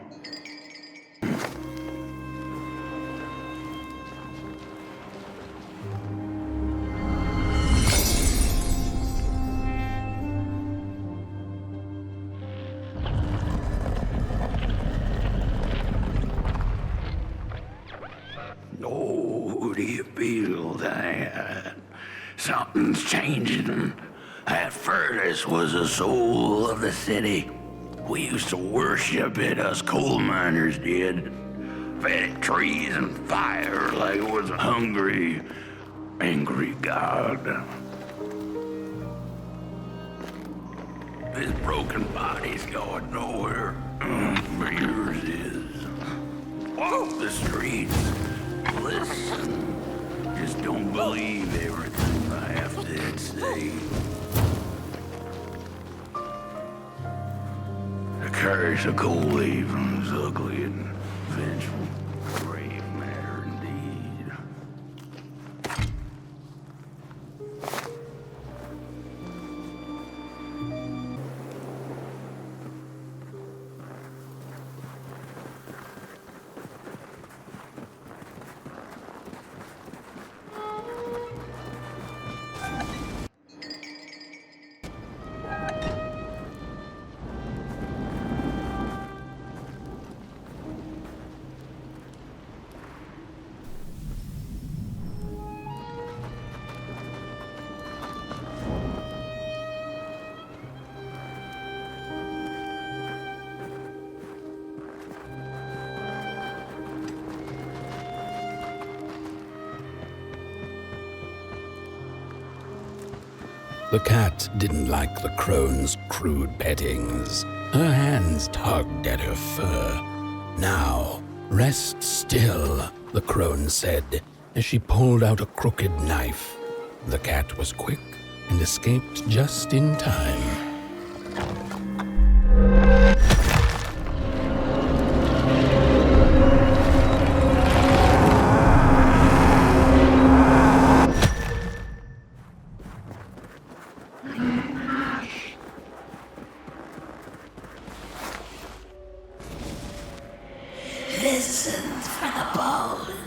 Oh, do you feel that? Something's changing. That furnace was the soul of the city. We used to worship it, us coal miners did. Fed it trees and fire like it was a hungry, angry god. This broken body's going nowhere, but yours is. Walk the streets. Listen. Just don't believe everything I have to say. The curse of Cold Haven is ugly and vengeful. Grave matter indeed. The cat didn't like the crone's crude pettings. Her hands tugged at her fur. "Now, rest still," the crone said as she pulled out a crooked knife. The cat was quick and escaped just in time. Listen for the bone.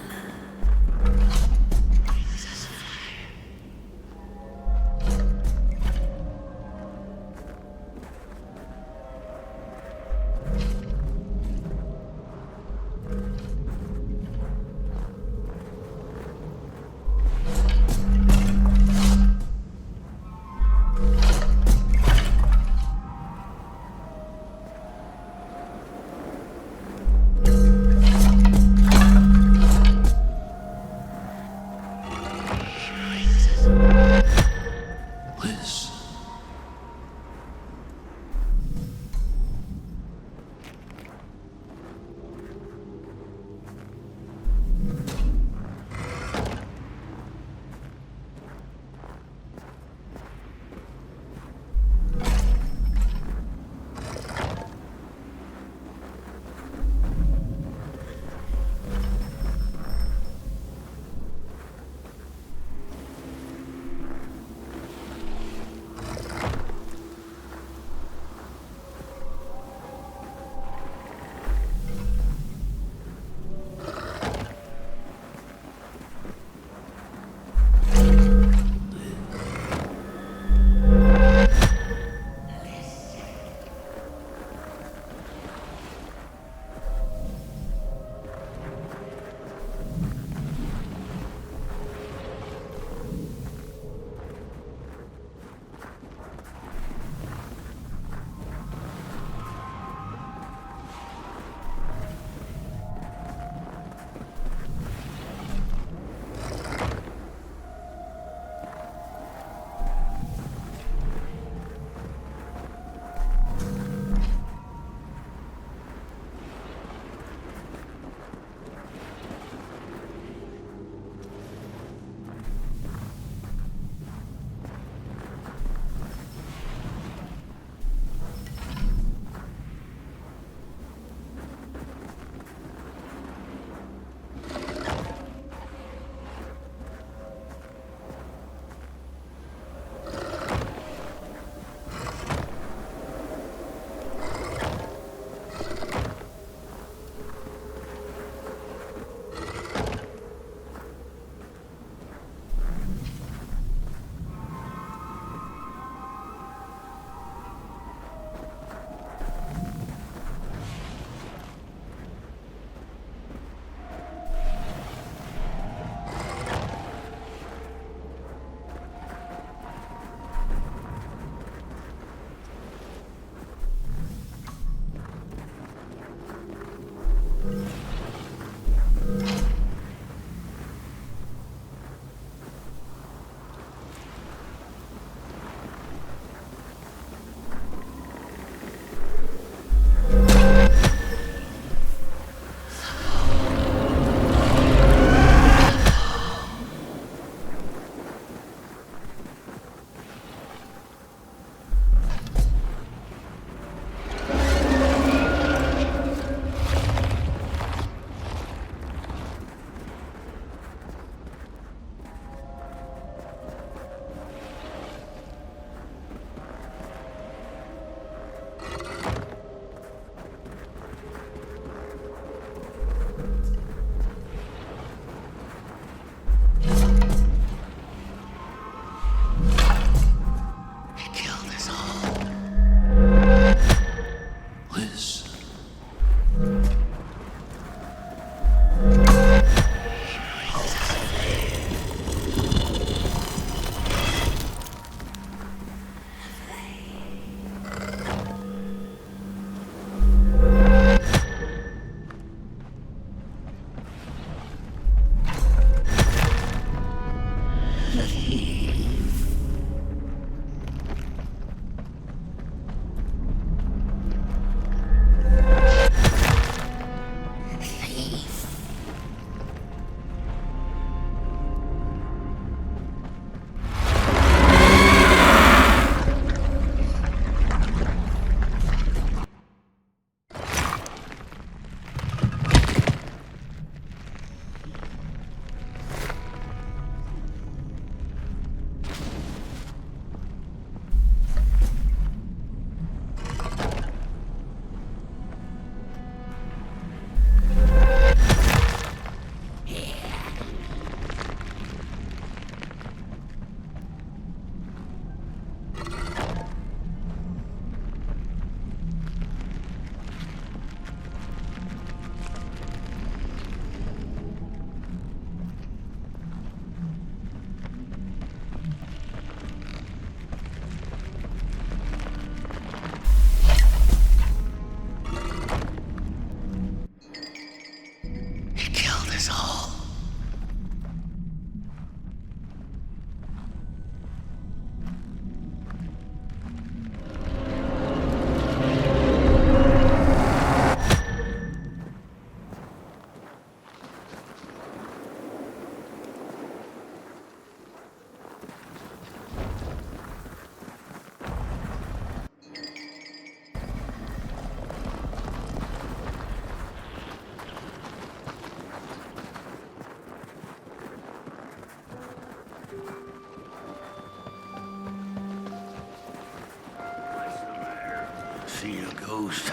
see a ghost.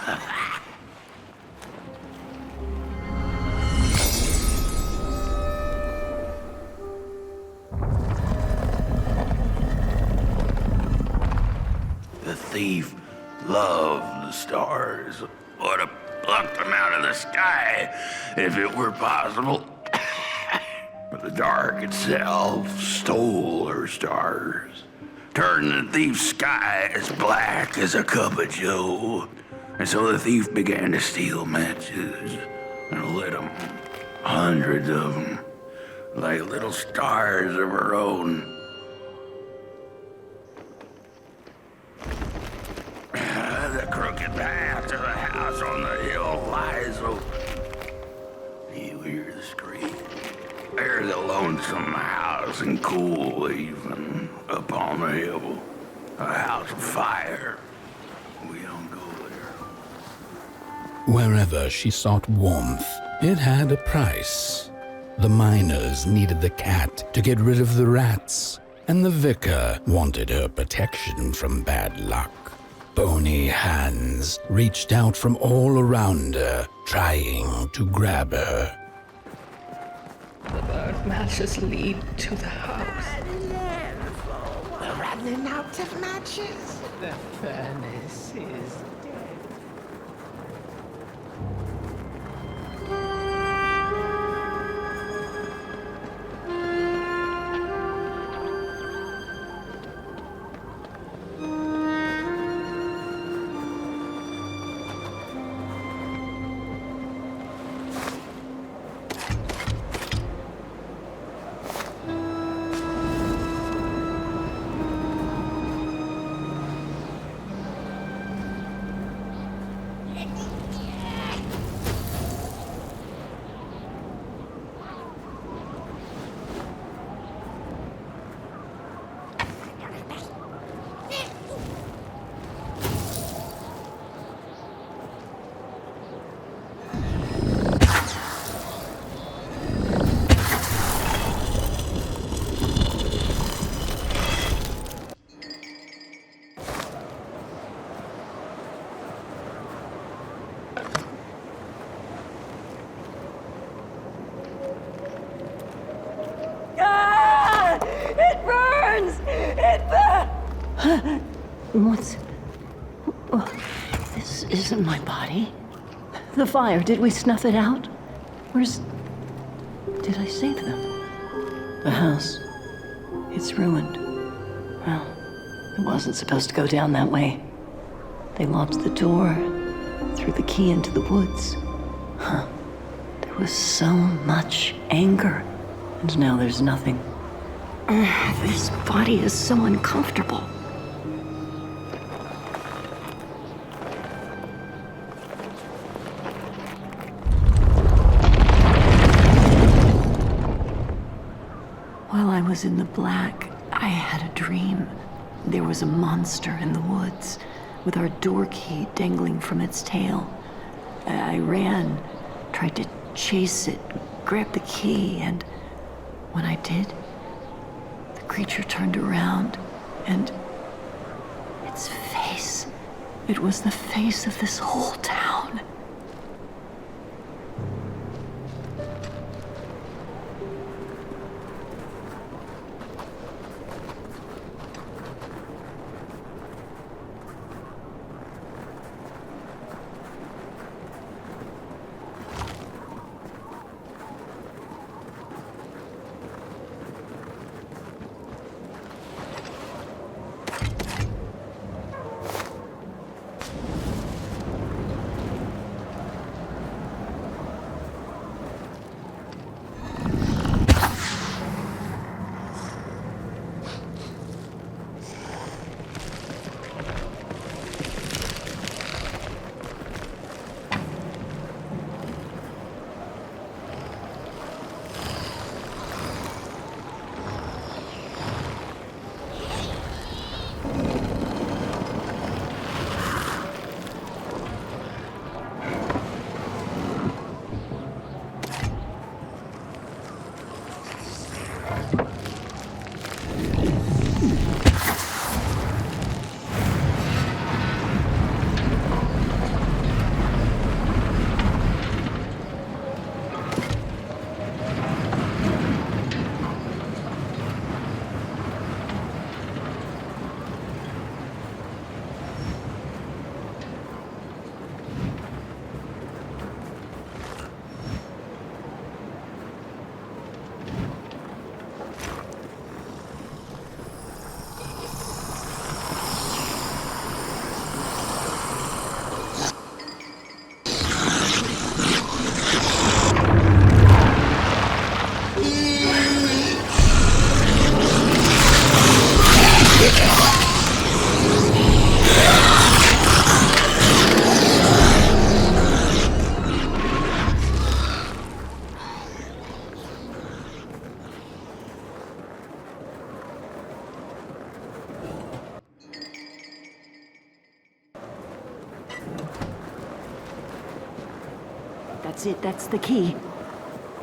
The thief loved the stars. Would have plucked them out of the sky if it were possible. But the dark itself stole her stars, turned the thief's sky as black as a cup of joe. And so the thief began to steal matches and lit them, hundreds of them, like little stars of her own. The crooked path to the house on the hill lies open. You hear the scream. There's a lonesome house and cool even upon the hill. A house of fire. We don't go there. Wherever she sought warmth, it had a price. The miners needed the cat to get rid of the rats, and the vicar wanted her protection from bad luck. Bony hands reached out from all around her, trying to grab her. The burnt matches lead to the house. We're running out of matches. The furnace is dead. What's... Oh, this isn't my body. The fire, did we snuff it out? Where's... Did I save them? The house. It's ruined. Well, it wasn't supposed to go down that way. They locked the door, threw the key into the woods. Huh. There was so much anger, and now there's nothing. This body is so uncomfortable. While I was in the black, I had a dream. There was a monster in the woods, with our door key dangling from its tail. I ran, tried to chase it, grab the key, and when I did, the creature turned around, and its face, it was the face of this whole town. That's it, that's the key.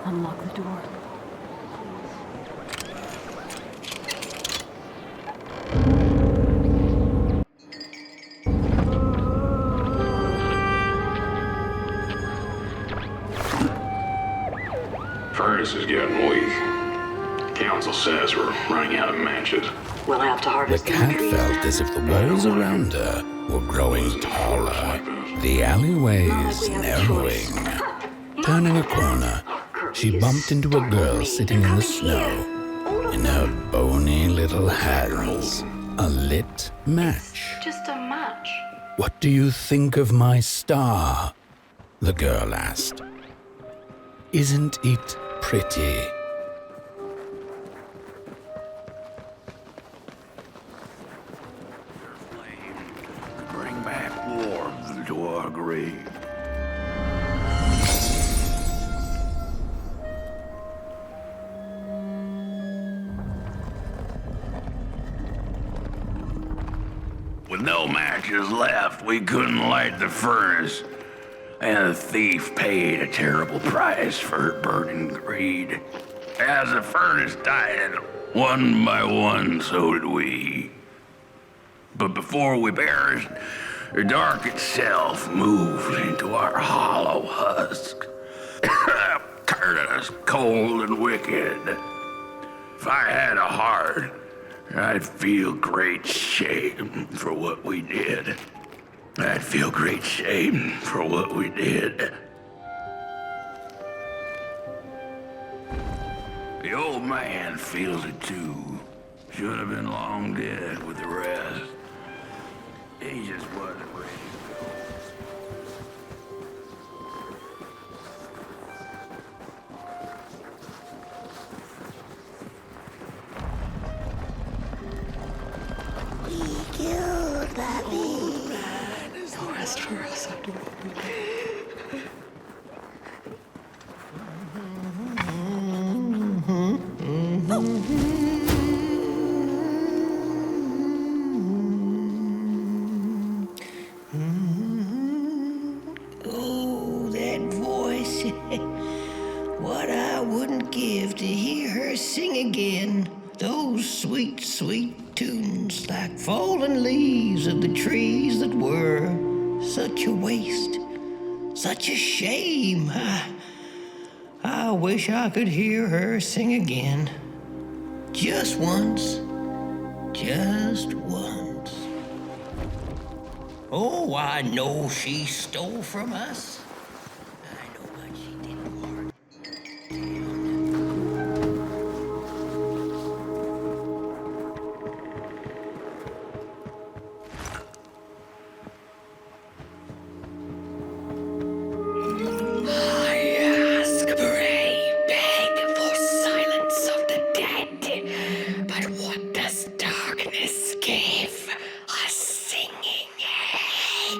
Unlock the door. Furnace is getting weak. Council says we're running out of matches. We'll have to The harvest cat felt as if the walls around her were growing taller, the alleyways narrowing. Turning a corner, she bumped into a girl sitting in the snow. In her bony little hands, a lit match. Just a match. "What do you think of my star?" the girl asked. "Isn't it pretty?" Bring back warmth to our grave. With no matches left, we couldn't light the furnace. And the thief paid a terrible price for her burning greed. As the furnace died, one by one, so did we. But before we perished, the dark itself moved into our hollow husk, turning us cold and wicked. If I had a heart, I'd feel great shame for what we did. I'd feel great shame for what we did. The old man feels it too. Should have been long dead with the rest. He just wasn't ready to go. We killed Bobby. No rest for us after Oh, that voice. What I wouldn't give to hear her sing again. Those sweet, sweet tunes like fallen leaves of the trees that were. Such a waste. Such a shame. I wish I could hear her sing again. Just once. Just once. Oh, I know she stole from us. I know what she did for. I ask, pray, beg for silence of the dead. But what does darkness give? A singing head.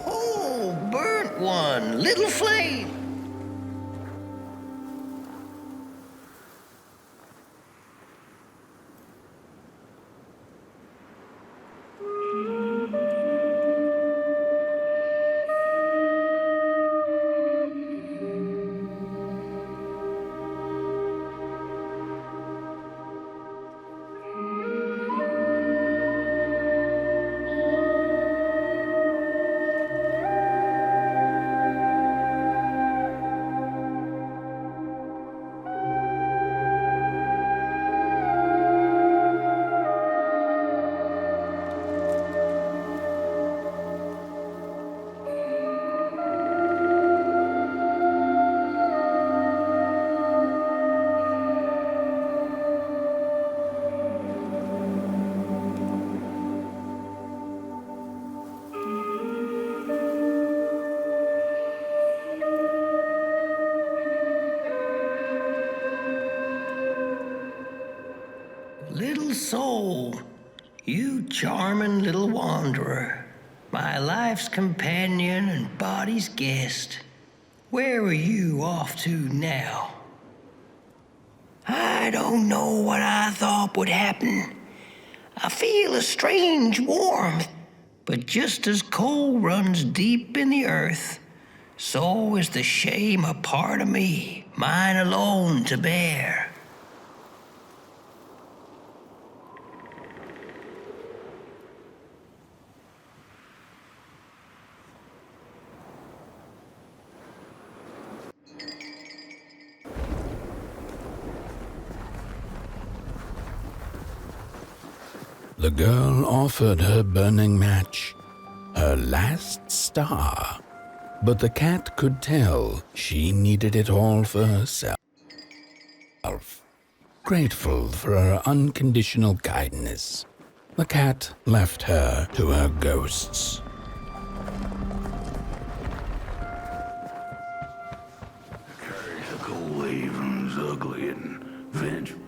Oh, burnt one, little flame. Little soul, you charming little wanderer, my life's companion and body's guest. Where are you off to now? I don't know what I thought would happen. I feel a strange warmth, but just as coal runs deep in the earth, so is the shame a part of me, mine alone to bear. The girl offered her burning match, her last star, but the cat could tell she needed it all for herself. Grateful for her unconditional kindness, the cat left her to her ghosts. Carries the cold wave and is ugly and vengeful.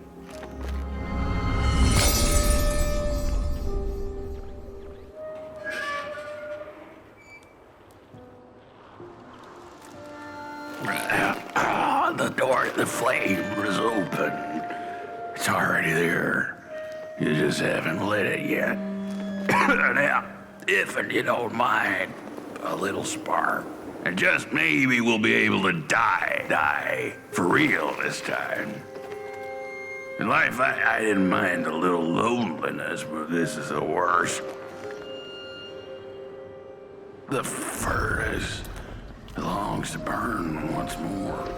The door to the flame is open. It's already there. You just haven't lit it yet. Now, if you don't mind, a little spark. And just maybe we'll be able to die for real this time. In life, I didn't mind a little loneliness, but this is the worst. The furnace longs to burn once more.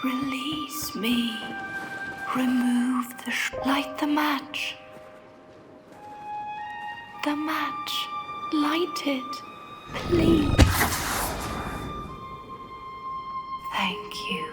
Release me. Remove the light the match. The match. Light it. Please. Thank you.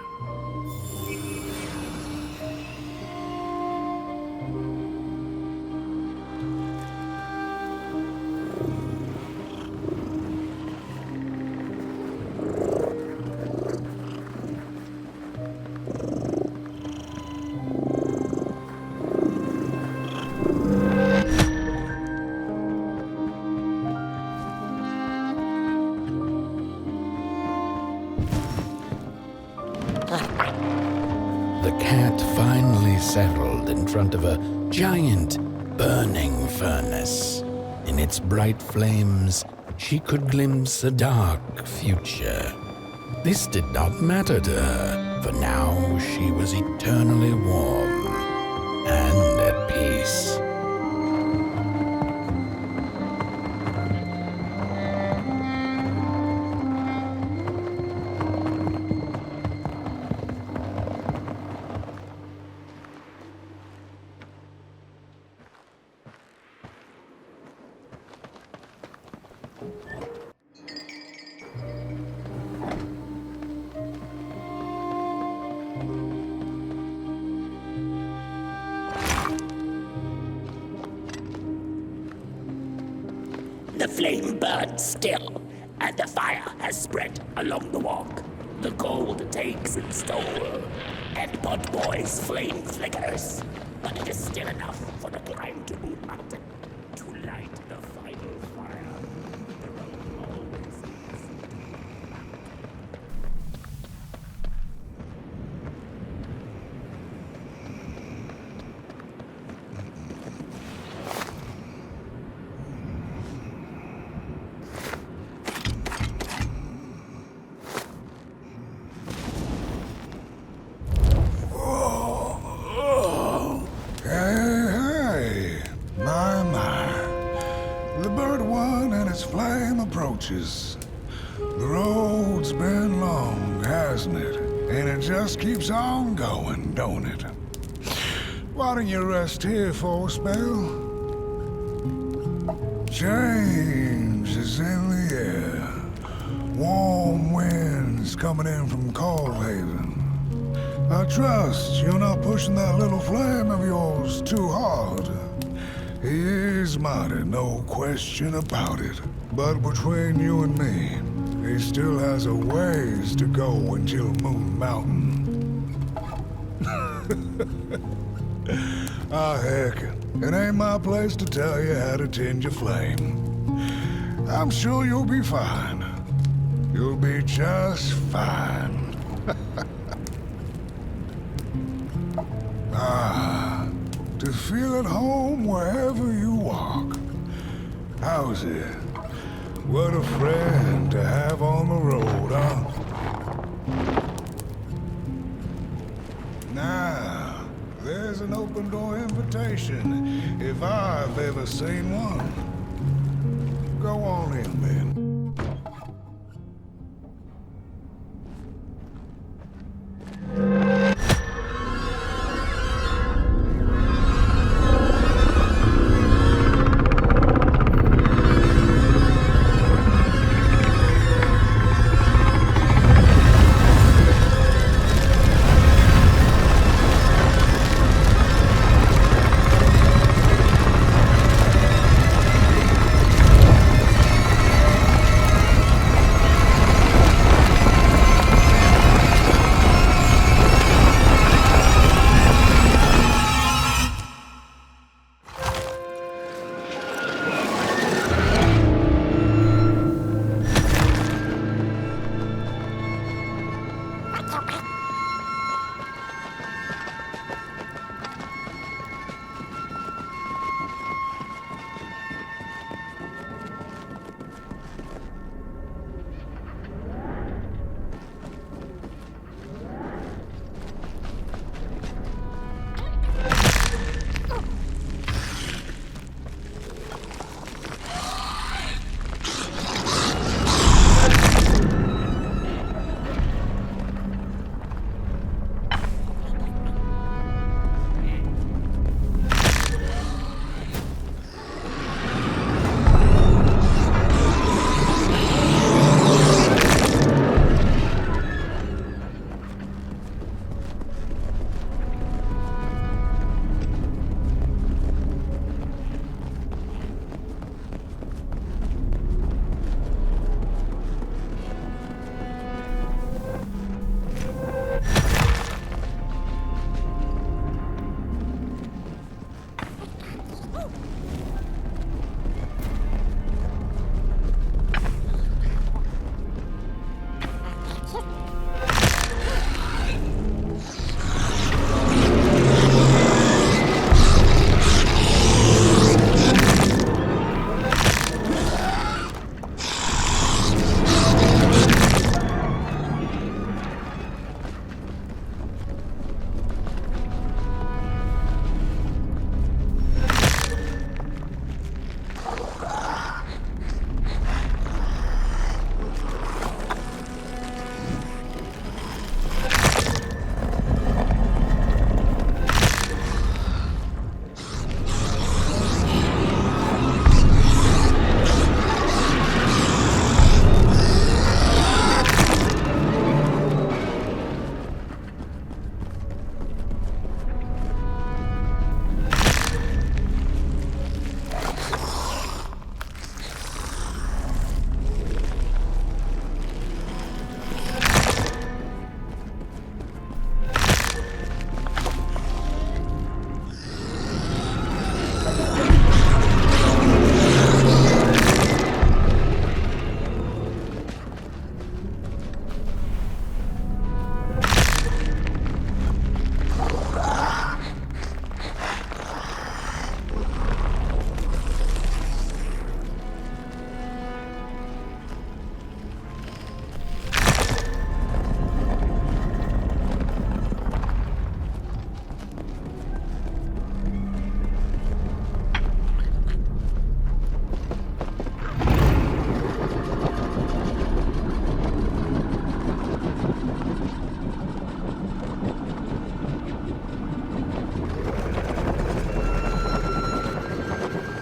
The cat finally settled in front of a giant burning furnace. In its bright flames, she could glimpse a dark future. This did not matter to her, for now she was eternally warm and at peace. The flame burns still, and the fire has spread along the walk. The gold takes its toll, and Podboy's flame flickers. But it is still enough for the climb to Moon Mountain, to light the final fire. The road always leads. The road's been long, hasn't it? And it just keeps on going, don't it? Why don't you rest here for a spell? Change is in the air. Warm winds coming in from Coldhaven. I trust you're not pushing that little flame of yours too hard. He is mighty, no question about it. But between you and me, he still has a ways to go until Moon Mountain. Ah, heck, it ain't my place to tell you how to tend your flame. I'm sure you'll be fine. You'll be just fine. Ah, to feel at home wherever you walk. How's it? What a friend to have on the road, huh? Now, there's an open door invitation, if I've ever seen one. Go on in, then.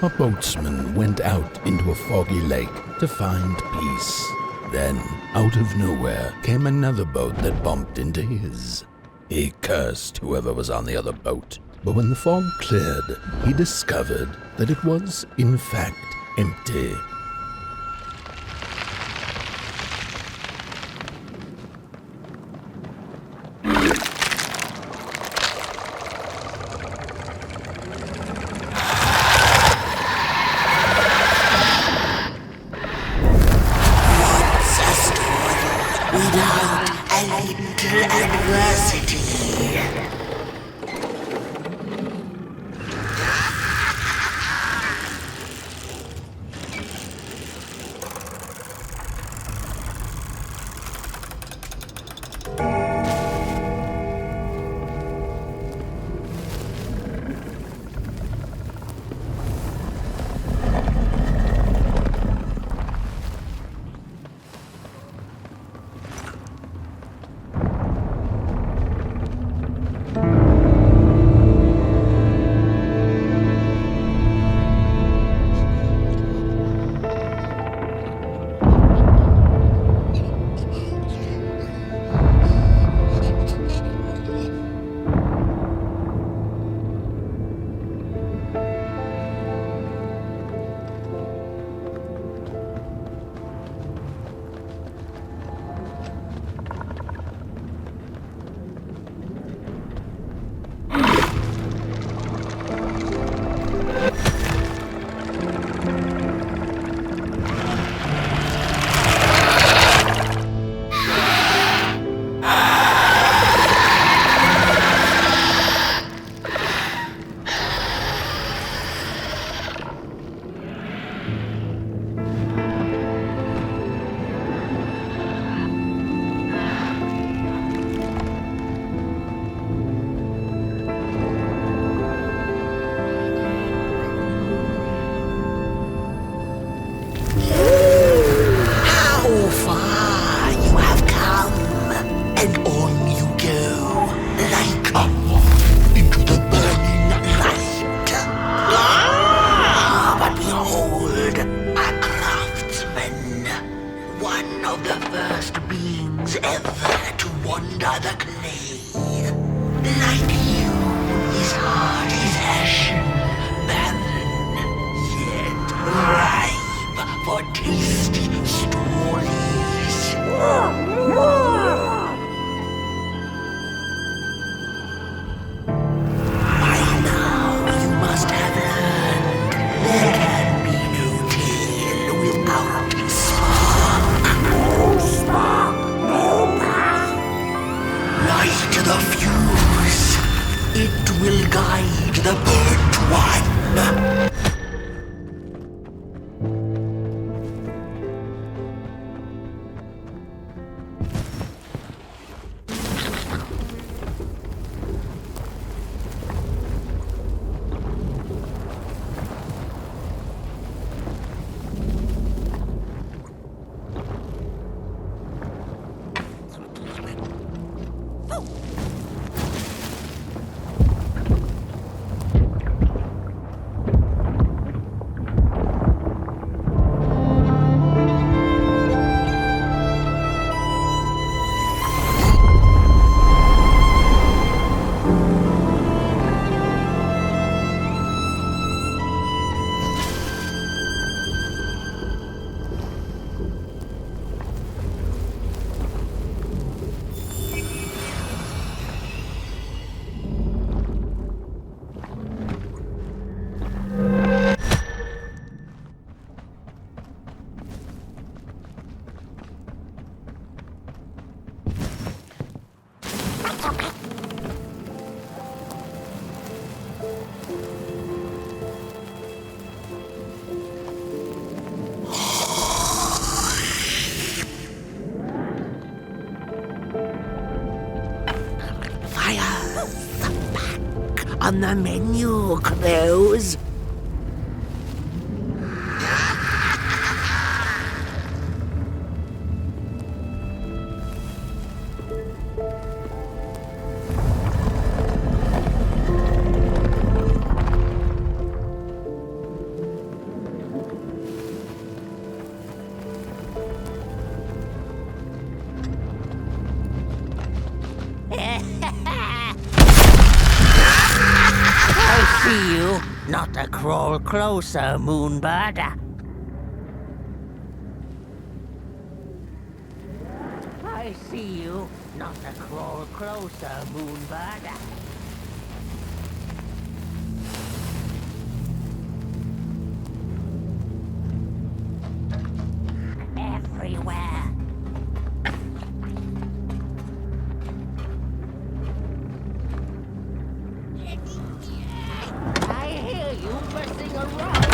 a boatsman went out into a foggy lake to find peace. Then, out of nowhere, came another boat that bumped into his. He cursed whoever was on the other boat, but when the fog cleared, he discovered that it was, in fact, empty. Without a little adversity. On the menu, Crows. you not to crawl closer, Moonbird. I see you not to crawl closer, Moonbird. Everywhere. I hear you messing around.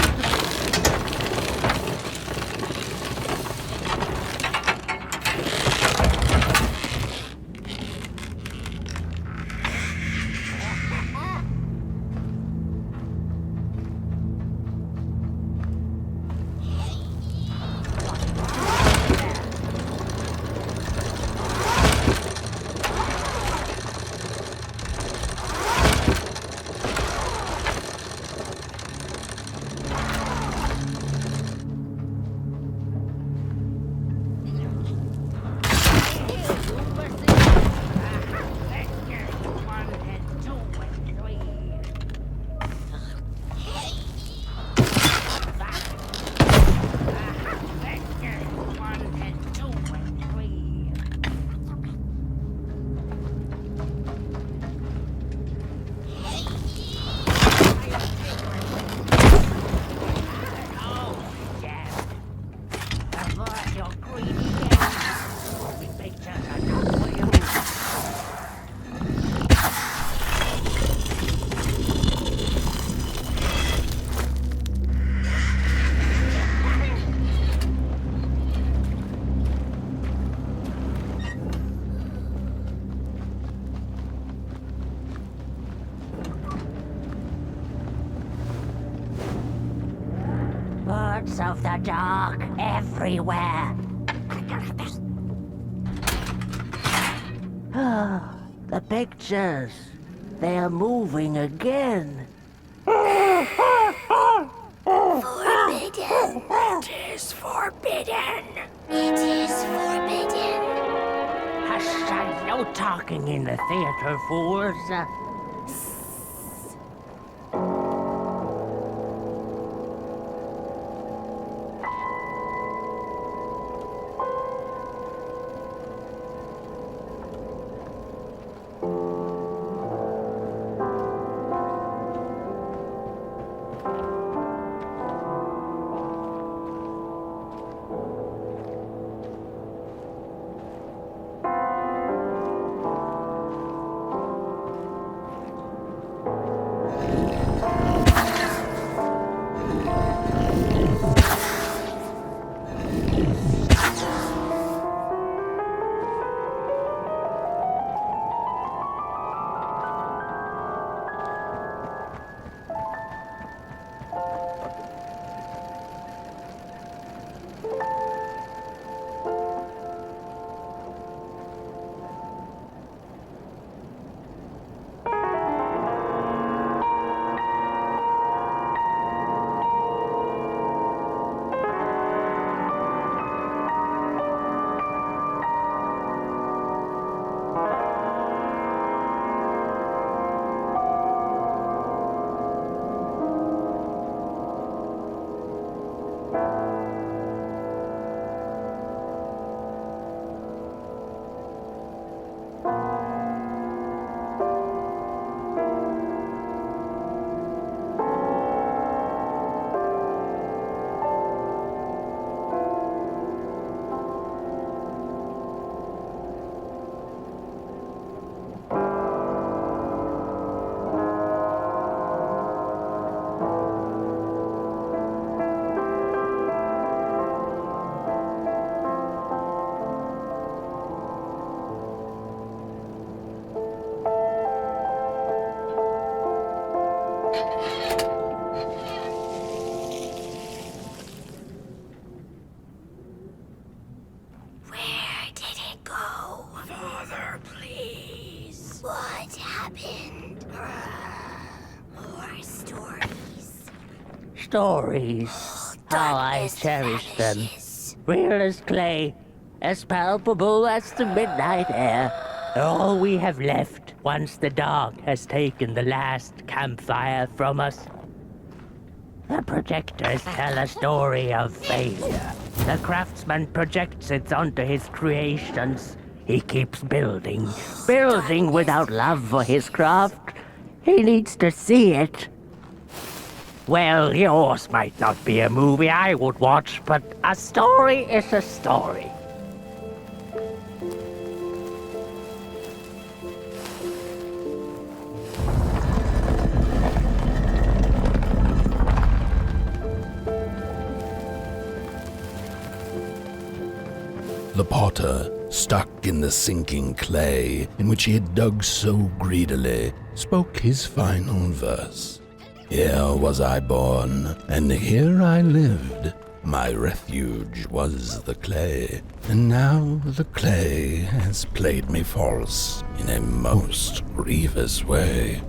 Birds of the dark everywhere. The pictures. They are moving again. Forbidden. It is forbidden. It is forbidden. Hush, no talking in the theater, fools. Stories. How I cherish them. Real as clay, as palpable as the midnight air. All we have left once the dark has taken the last campfire from us. The projectors tell a story of failure. The craftsman projects it onto his creations. He keeps building without love for his craft. He needs to see it. Well, yours might not be a movie I would watch, but a story is a story. The potter, stuck in the sinking clay in which he had dug so greedily, spoke his final verse. Here was I born, and here I lived. My refuge was the clay, and now the clay has played me false in a most grievous way.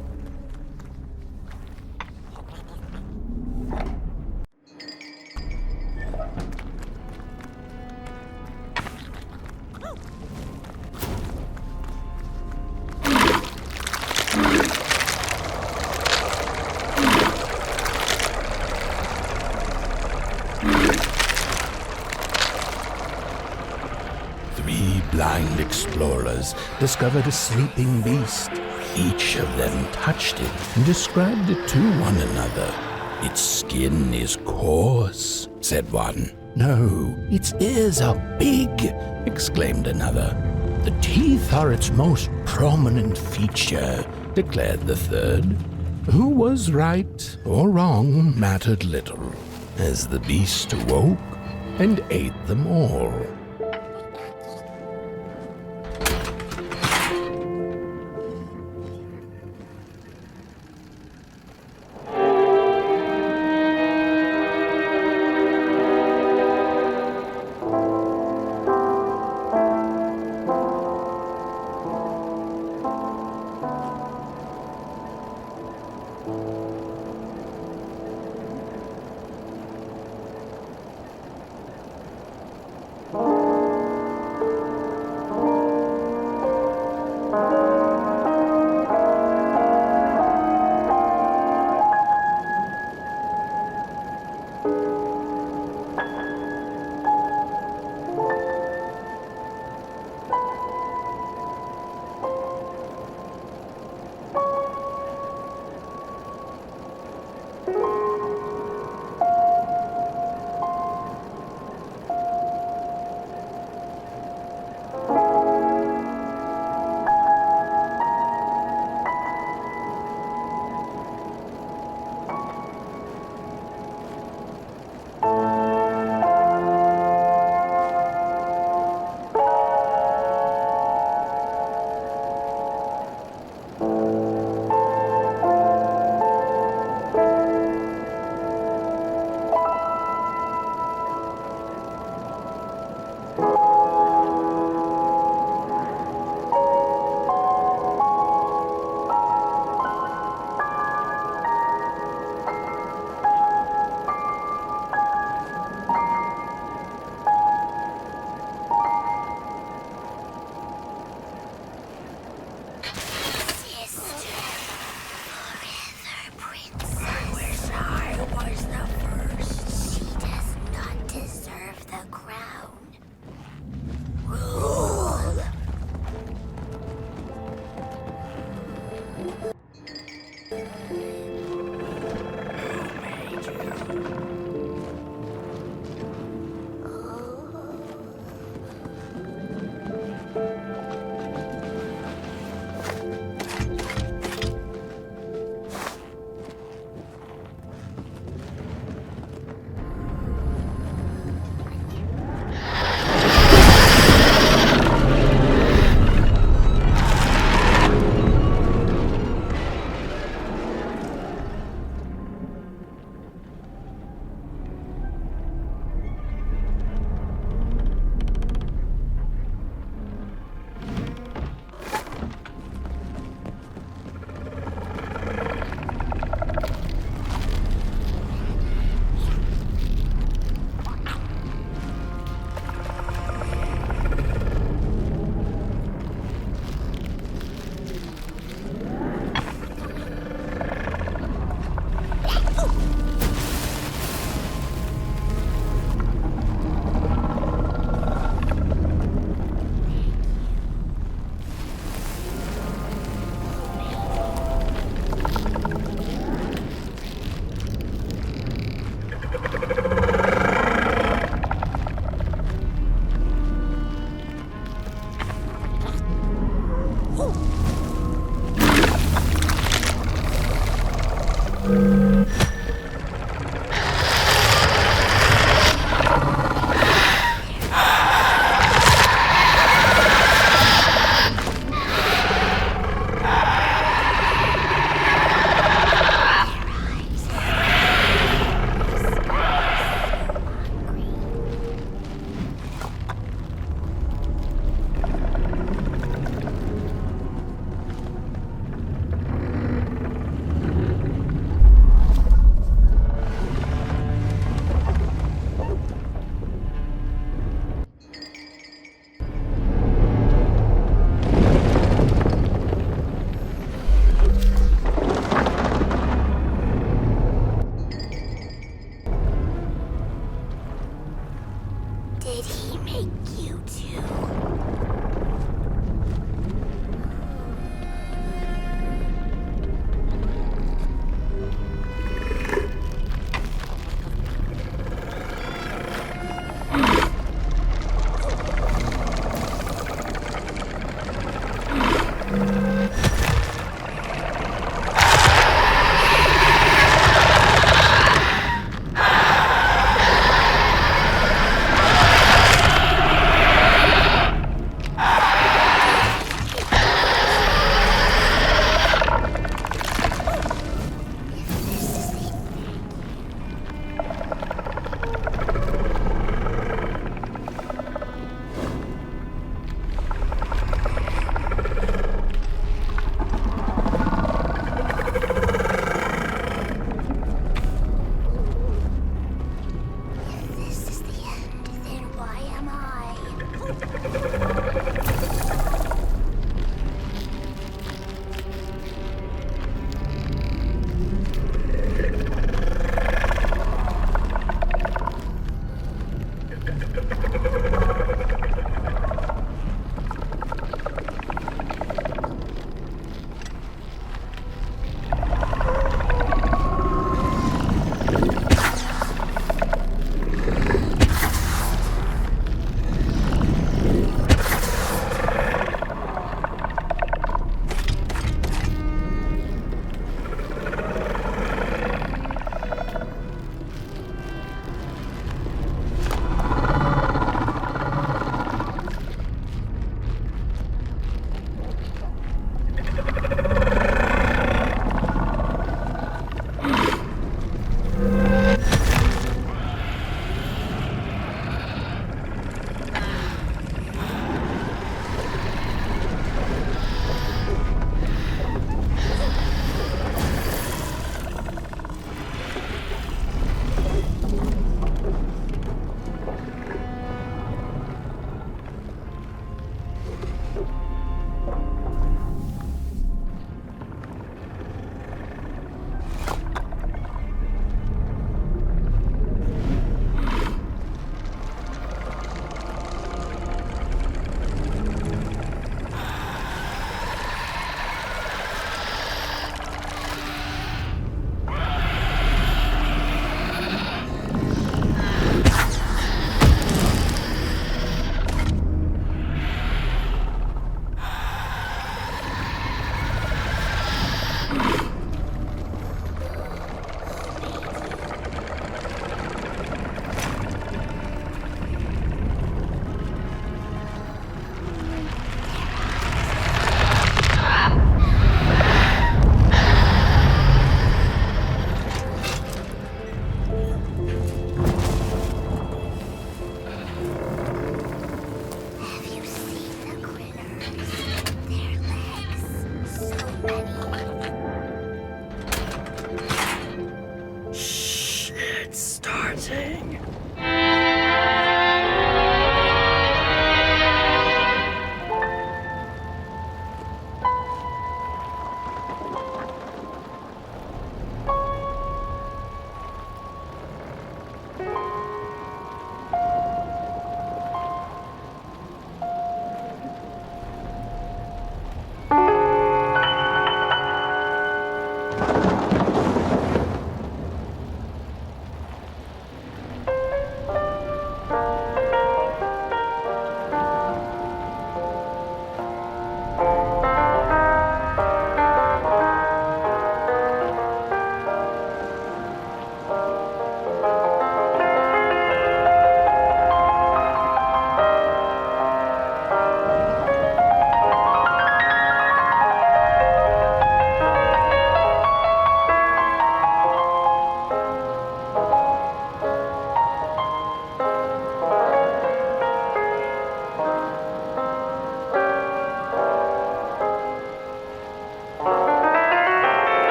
Blind explorers discovered a sleeping beast. Each of them touched it and described it to one another. Its skin is coarse, said one. No, its ears are big, exclaimed another. The teeth are its most prominent feature, declared the third. Who was right or wrong mattered little, as the beast awoke and ate them all. Oh.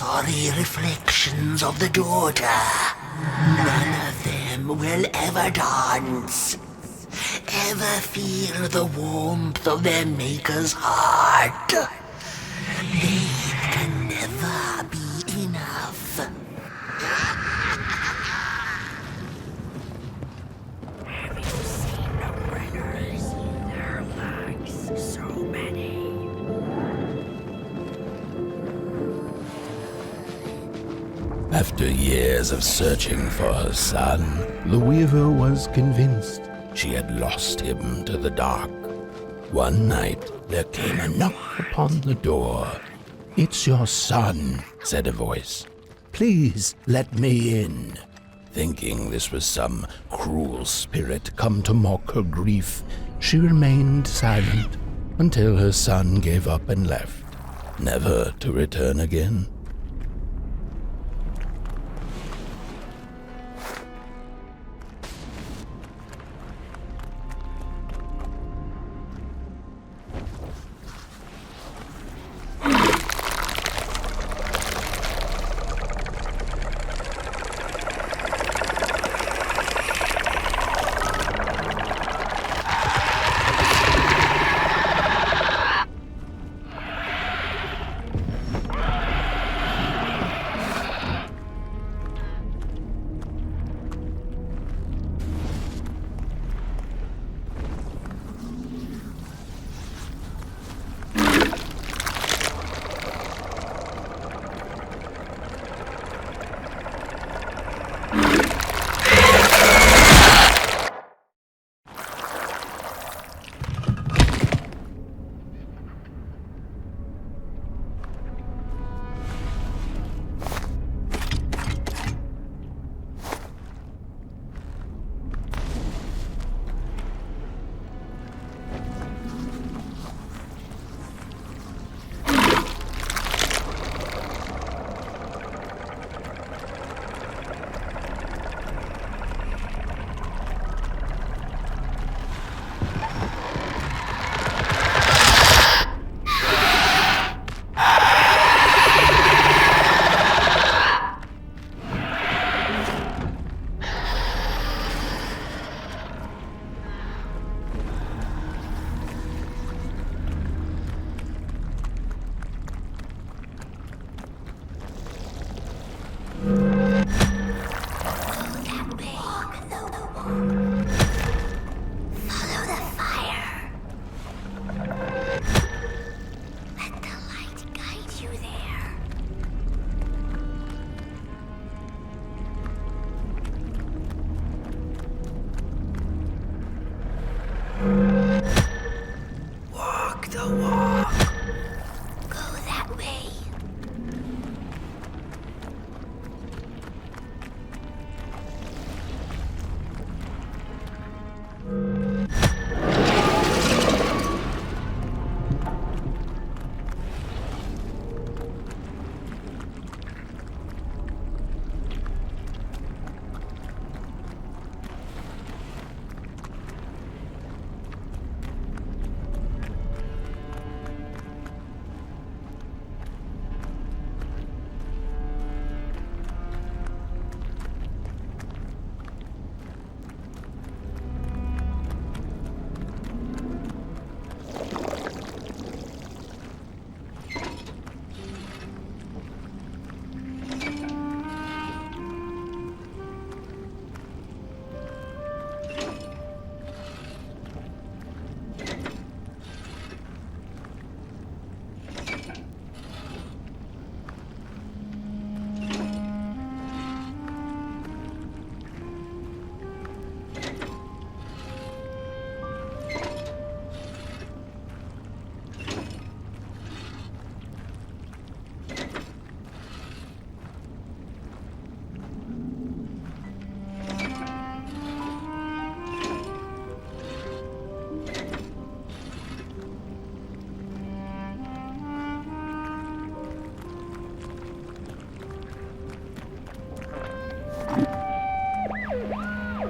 sorry reflections of the daughter. None of them will ever dance, ever feel the warmth of their maker's heart. They can never be enough. Have you seen the critters? There lacks so many. After years of searching for her son, the weaver was convinced she had lost him to the dark. One night, there came a knock upon the door. "It's your son," said a voice. "Please let me in." Thinking this was some cruel spirit come to mock her grief, she remained silent until her son gave up and left, never to return again.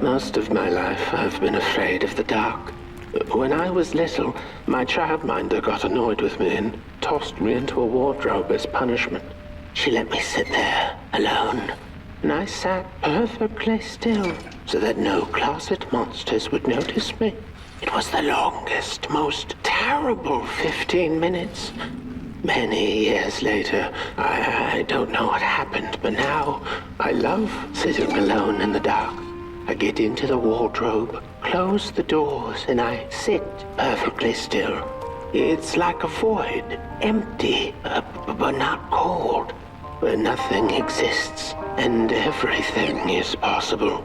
Most of my life, I've been afraid of the dark. When I was little, my childminder got annoyed with me and tossed me into a wardrobe as punishment. She let me sit there, alone, and I sat perfectly still so that no closet monsters would notice me. It was the longest, most terrible 15 minutes. Many years later, I don't know what happened, but now I love sitting alone in the dark. I get into the wardrobe, close the doors, and I sit perfectly still. It's like a void, empty, but not cold, where nothing exists and everything is possible.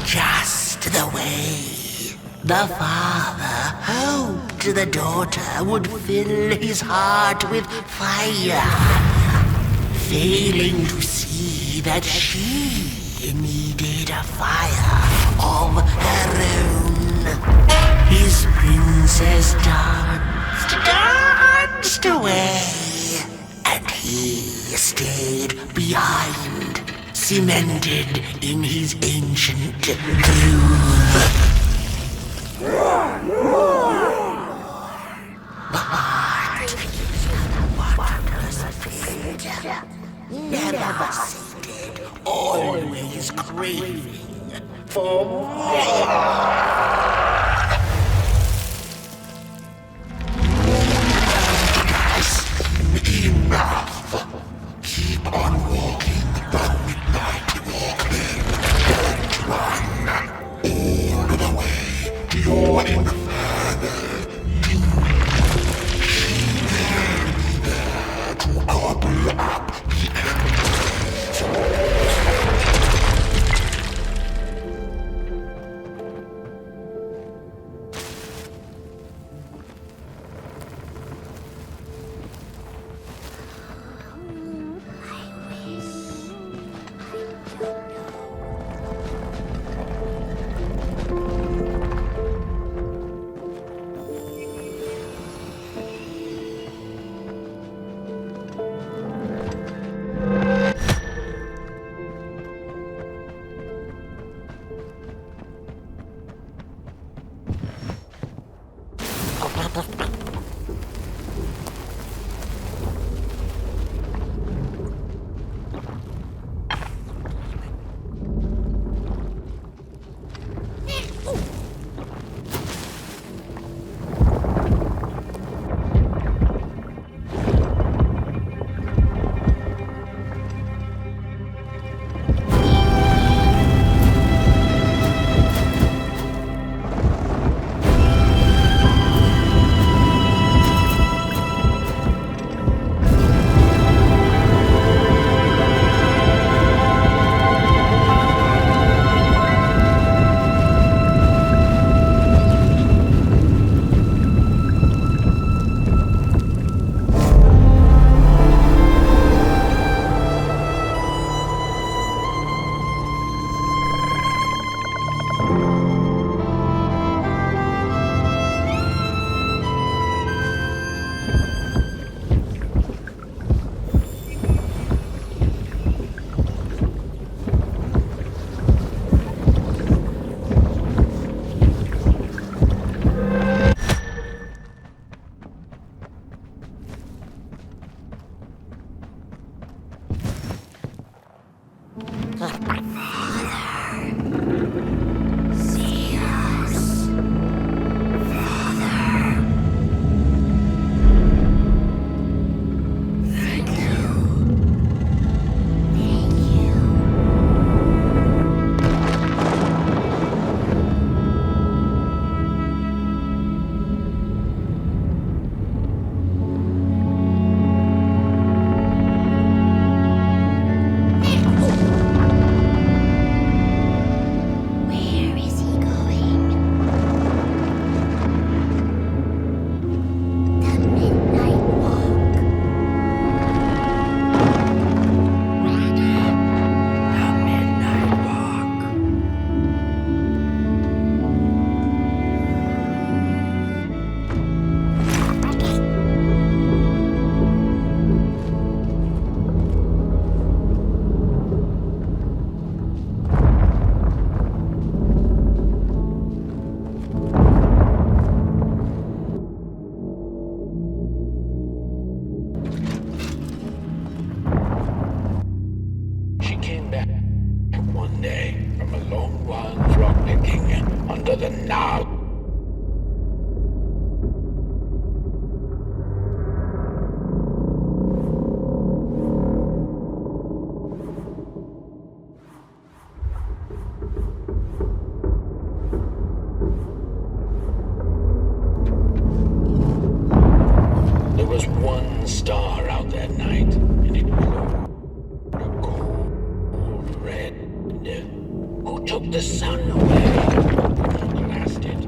Just the way the father hoped the daughter would fill his heart with fire, failing to see that she needed a fire of her own. His princess danced away, and he stayed behind, cemented in his ancient groove. The heart never sated, always craving for more. Enough. Keep on walking the midnight walk then. Don't run all the way to your infernal doom. She will be there to gobble up the embers. See us. Thank you. Thank you. Where is he going? The Midnight Walk. The Midnight Walk. She came back one day from a long while rock picking under the Now. There was one star out that night, and it glowed a cold red. Who took the sun away? Asked it,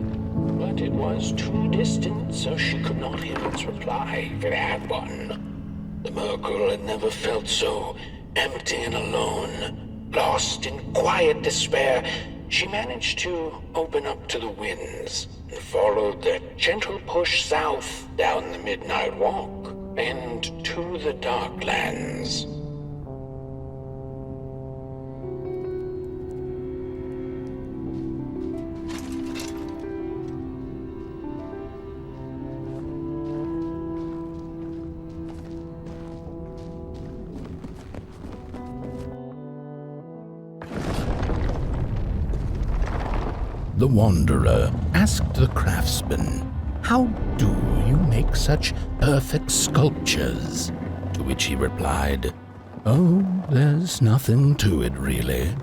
but it was too distant, so she could not hear its reply for that one. The Merkle had never felt so empty and alone. Lost in quiet despair, she managed to open up to the winds and followed their gentle push south down the Midnight Walk and to the Darklands. The Wanderer asked the craftsman, "How do you make such perfect sculptures?" To which he replied, "Oh, there's nothing to it really.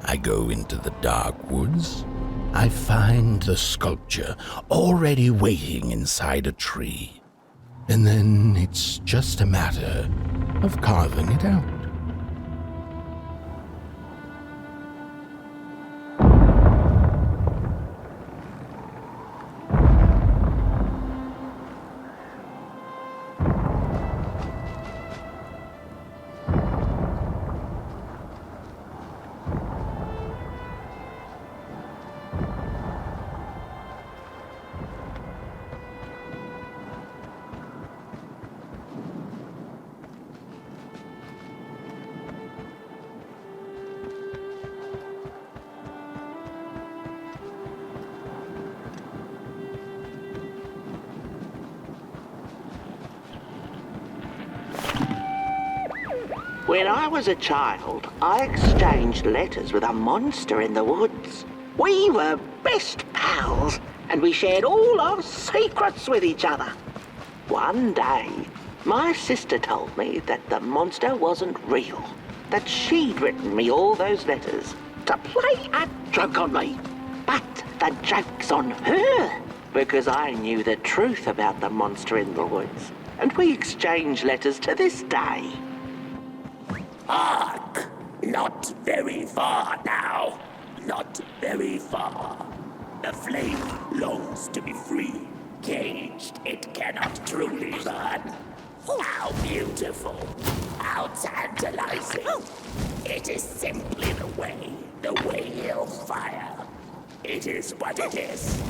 I go into the dark woods. I find the sculpture already waiting inside a tree. And then it's just a matter of carving it out." When I was a child, I exchanged letters with a monster in the woods. We were best pals, and we shared all our secrets with each other. One day, my sister told me that the monster wasn't real, that she'd written me all those letters to play a joke on me. But the joke's on her, because I knew the truth about the monster in the woods, and we exchange letters to this day. Hark! Not very far now. Not very far. The flame longs to be free. Caged, it cannot truly burn. How beautiful. How tantalizing. It is simply the way of fire. It is what it is.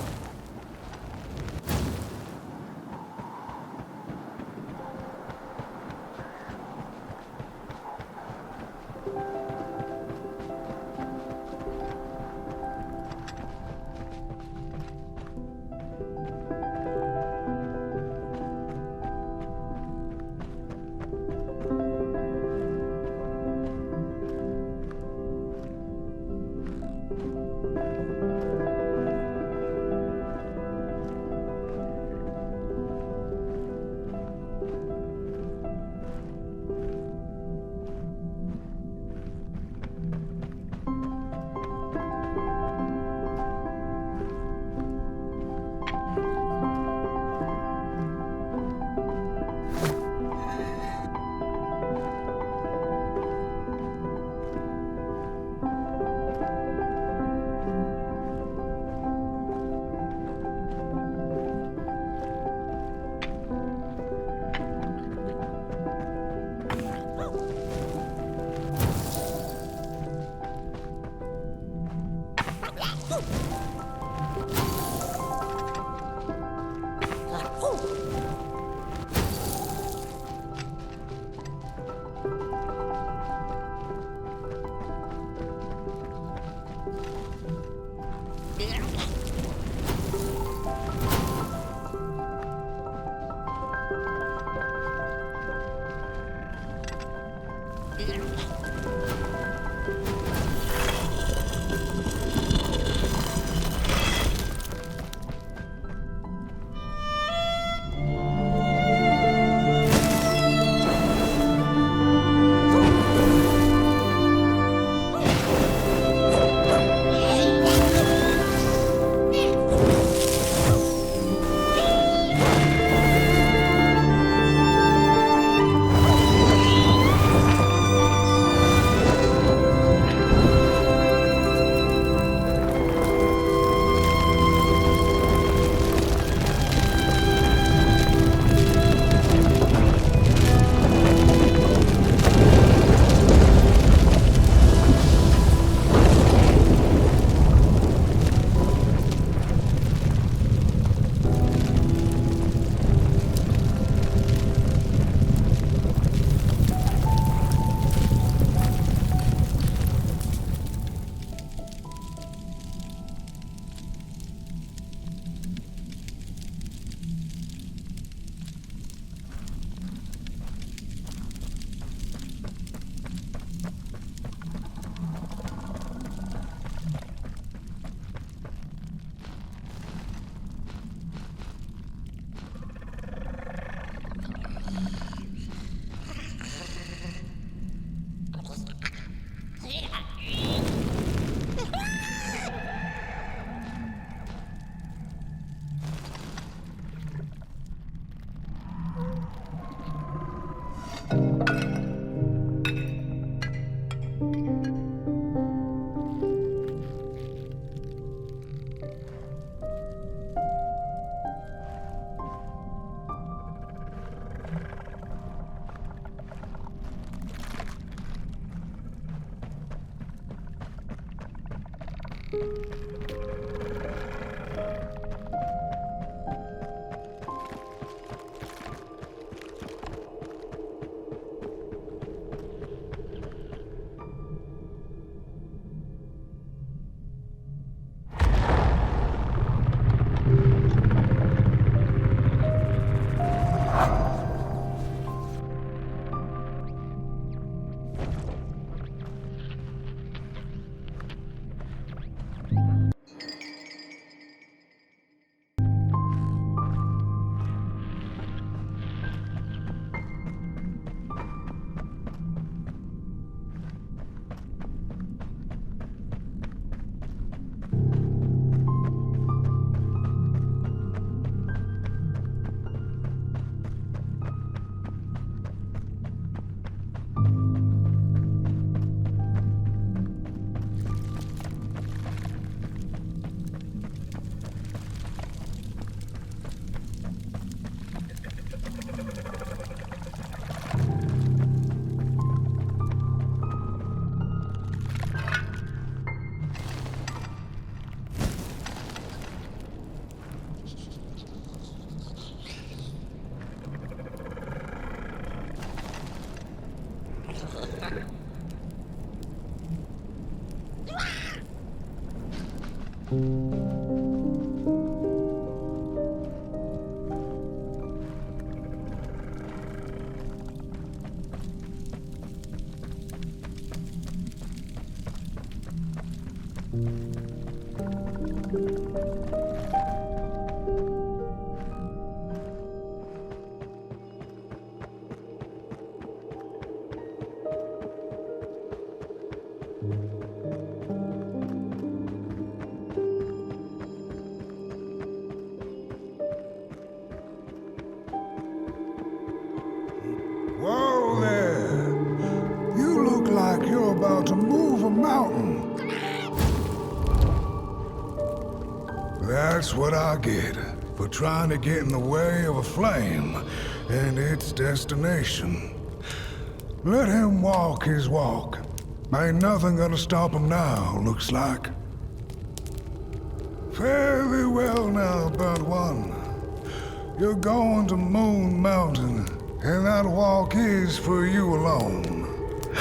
Whoa there! You look like you're about to move a mountain. That's what I get for trying to get in the way of a flame and its destination. Let him walk his walk. Ain't nothing gonna stop him now, looks like. Fare thee well now, Burnt One. You're going to Moon Mountain, and that walk is for you alone.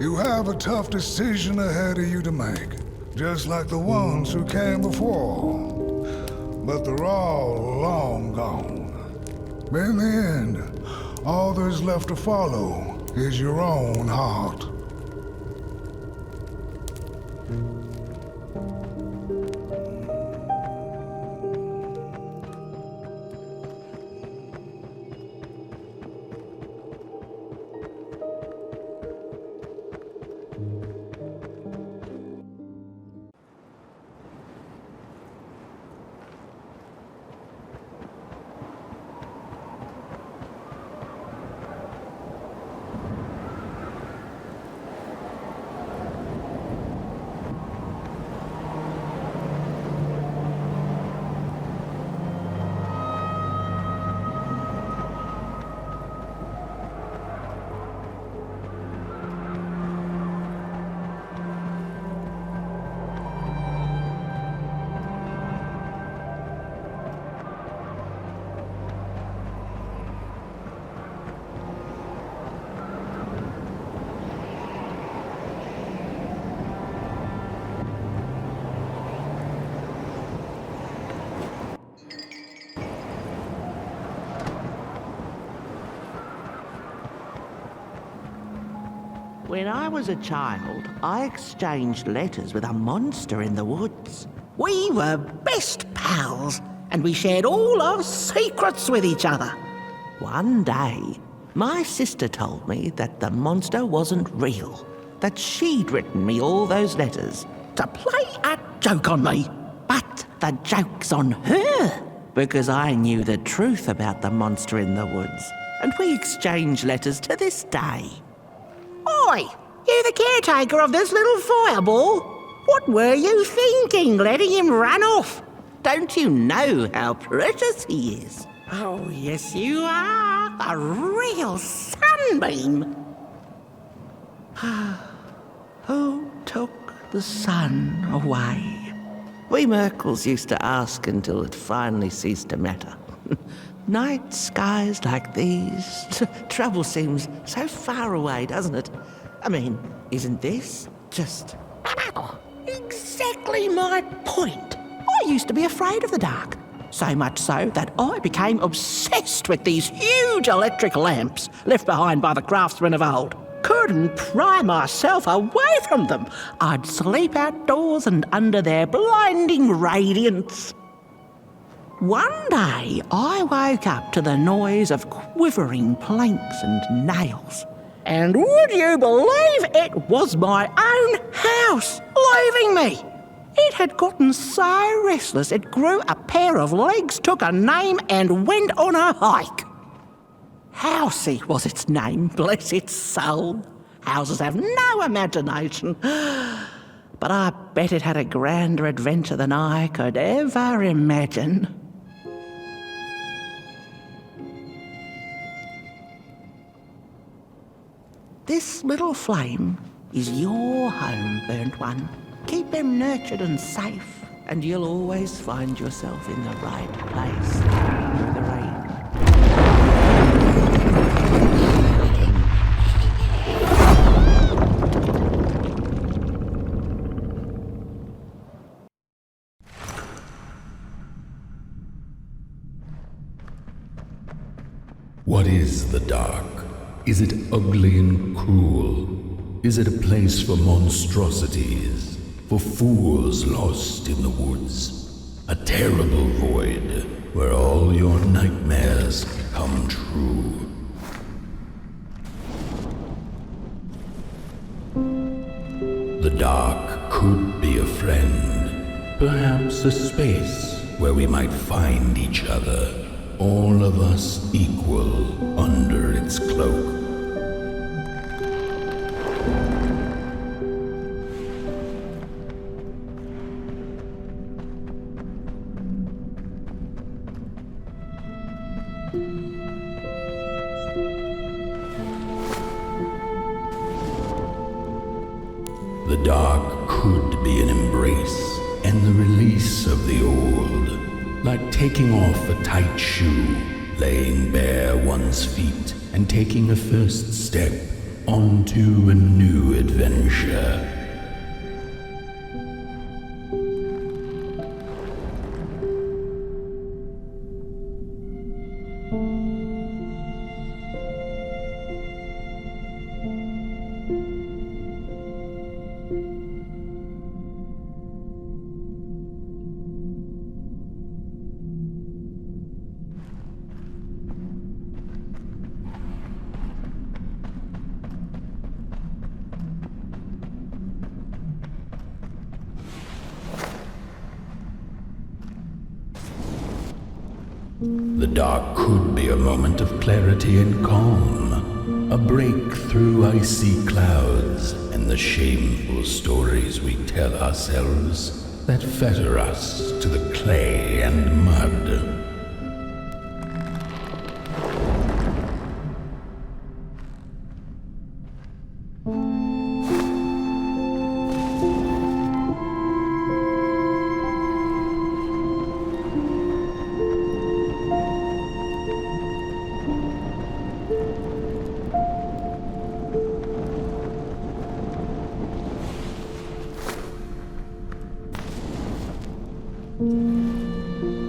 You have a tough decision ahead of you to make, just like the ones who came before. But they're all long gone. In the end, all there's left to follow is your own heart. When I was a child, I exchanged letters with a monster in the woods. We were best pals, and we shared all our secrets with each other. One day, my sister told me that the monster wasn't real, that she'd written me all those letters to play a joke on me. But the joke's on her, because I knew the truth about the monster in the woods, and we exchange letters to this day. Oi, you the caretaker of this little fireball? What were you thinking, letting him run off? Don't you know how precious he is? Oh, yes you are. A real sunbeam. Who took the sun away? We Merkles used to ask until it finally ceased to matter. Night skies like these, trouble seems so far away, doesn't it? I mean, isn't this just exactly my point? I used to be afraid of the dark, so much so that I became obsessed with these huge electric lamps left behind by the craftsmen of old. Couldn't pry myself away from them. I'd sleep outdoors and under their blinding radiance. One day, I woke up to the noise of quivering planks and nails. And would you believe it was my own house leaving me? It had gotten so restless it grew a pair of legs, took a name and went on a hike. Housey was its name, bless its soul. Houses have no imagination. But I bet it had a grander adventure than I could ever imagine. This little flame is your home, burnt one. Keep them nurtured and safe, and you'll always find yourself in the right place through the rain. What is the dark? Is it ugly and cruel? Is it a place for monstrosities, for fools lost in the woods? A terrible void where all your nightmares come true. The dark could be a friend, perhaps a space where we might find each other, all of us equal under its cloak. The dark could be an embrace and the release of the old, like taking off a tight shoe, laying bare one's feet, and taking a first step onto a new adventure. The dark could be a moment of clarity and calm, a break through icy clouds and the shameful stories we tell ourselves that fetter us to the clay and mud.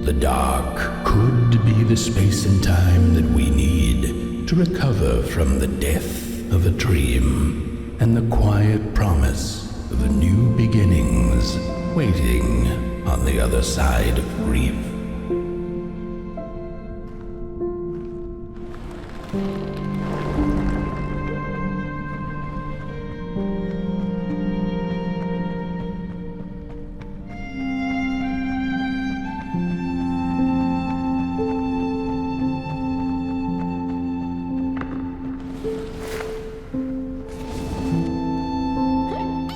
The dark could be the space and time that we need to recover from the death of a dream. and the quiet promise of a new beginnings waiting on the other side of grief.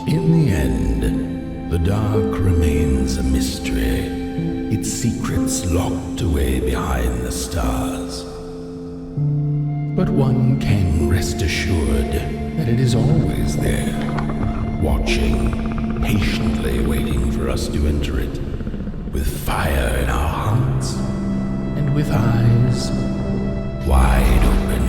In the end, the dark remains a mystery, its secrets locked away behind the stars. But one can rest assured that it is always there, watching, patiently waiting for us to enter it, with fire in our hearts and with eyes wide open.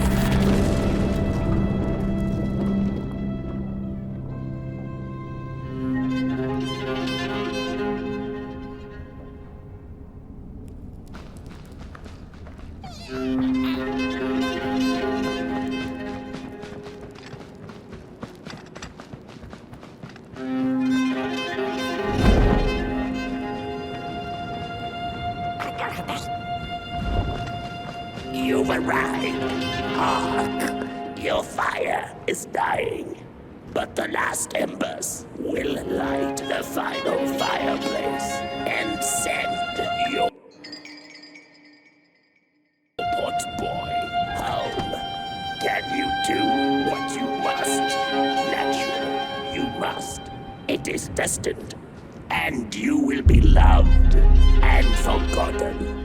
You've arrived. Hark! Your fire is dying, but the last embers will light the final fireplace and send your pot boy home. Can you do what you must? Naturally, you must. It is destined, and you will be loved and forgotten.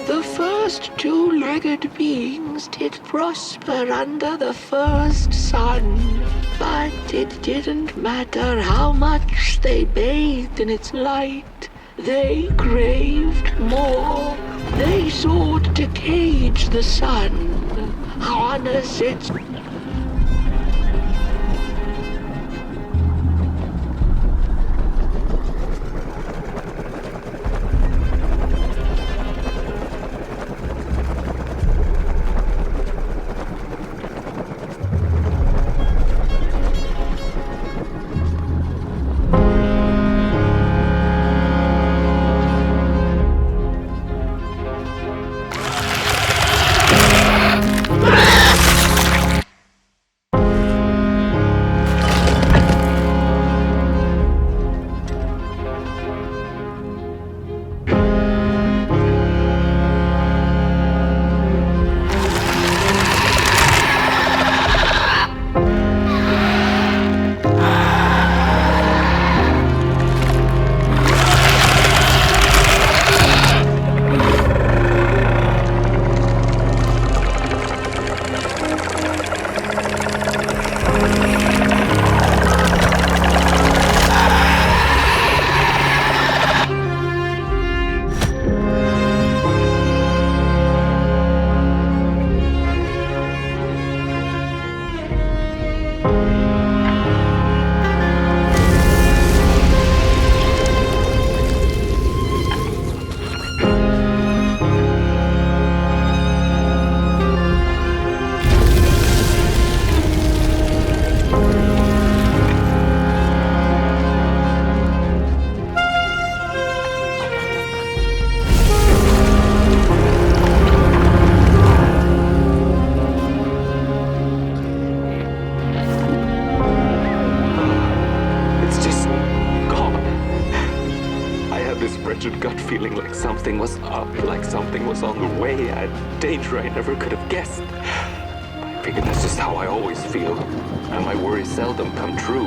The first two-legged beings did prosper under the first sun, but it didn't matter how much they bathed in its light. They craved more. They sought to cage the sun, harness its something was up, like something was on the way, a danger I never could have guessed. I figured that's just how I always feel, and my worries seldom come true.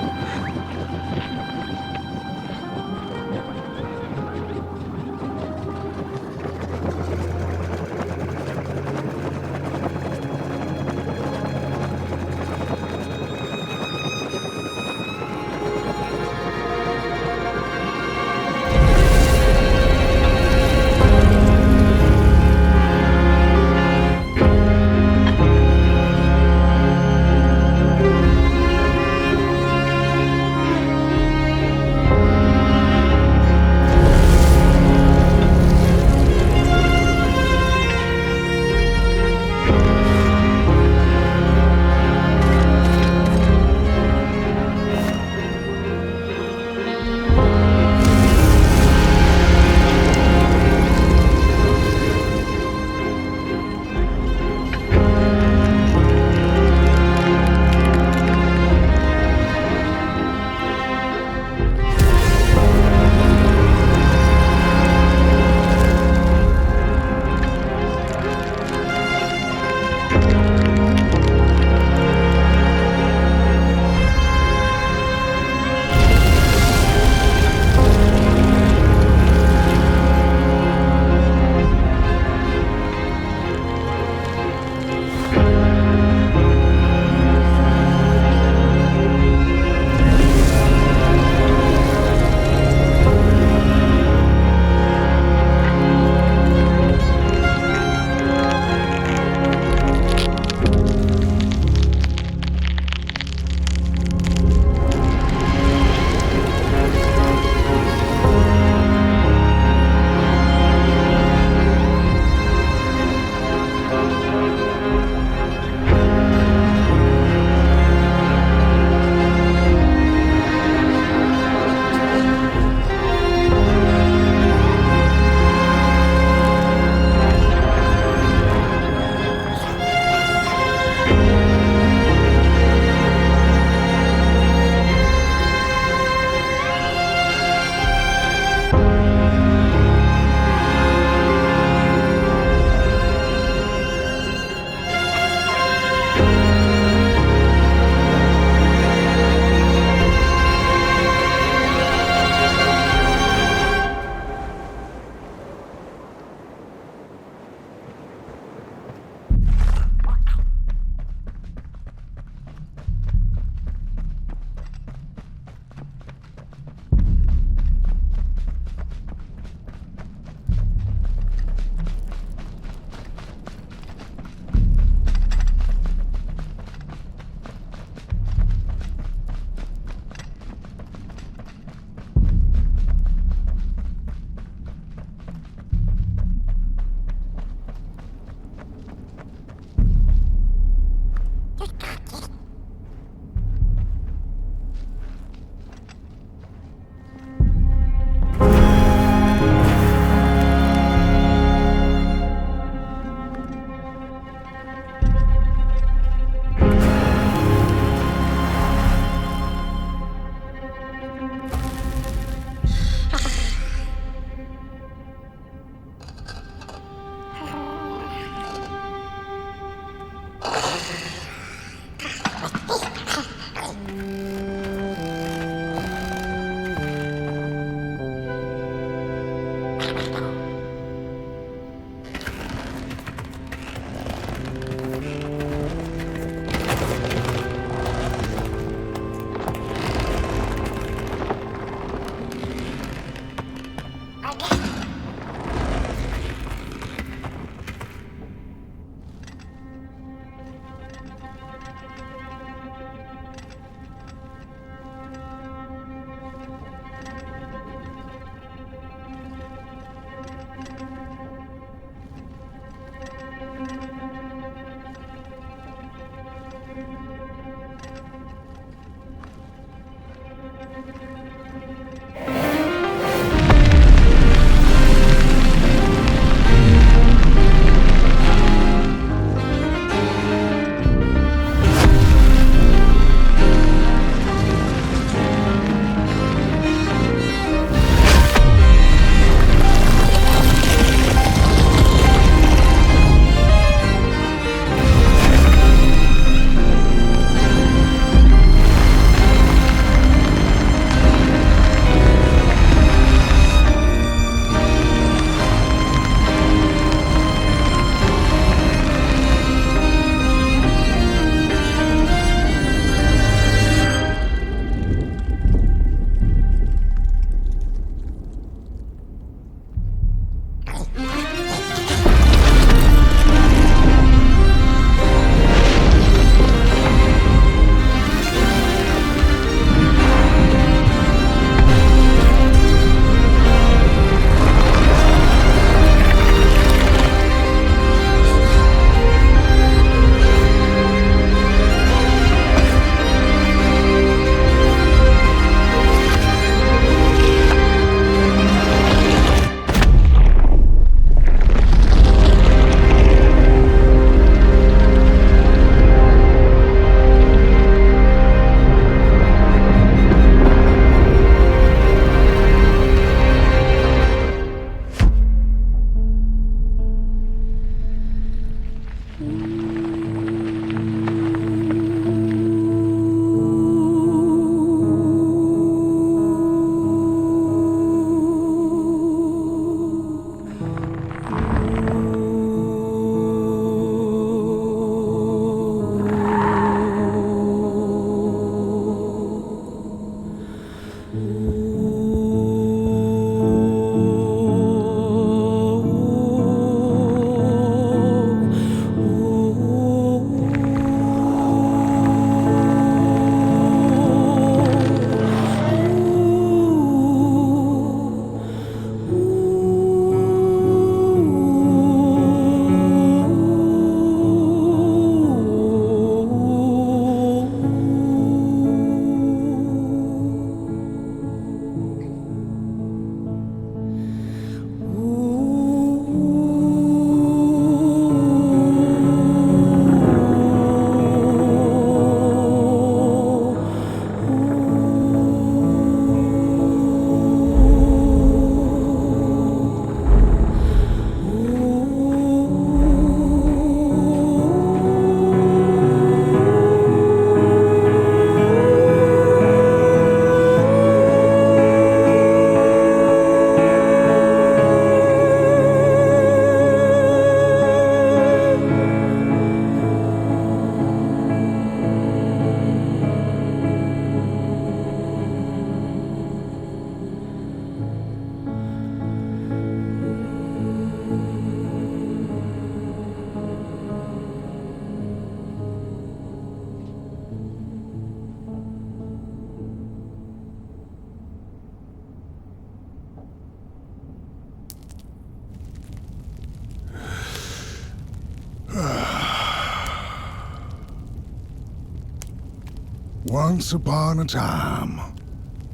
Once upon a time,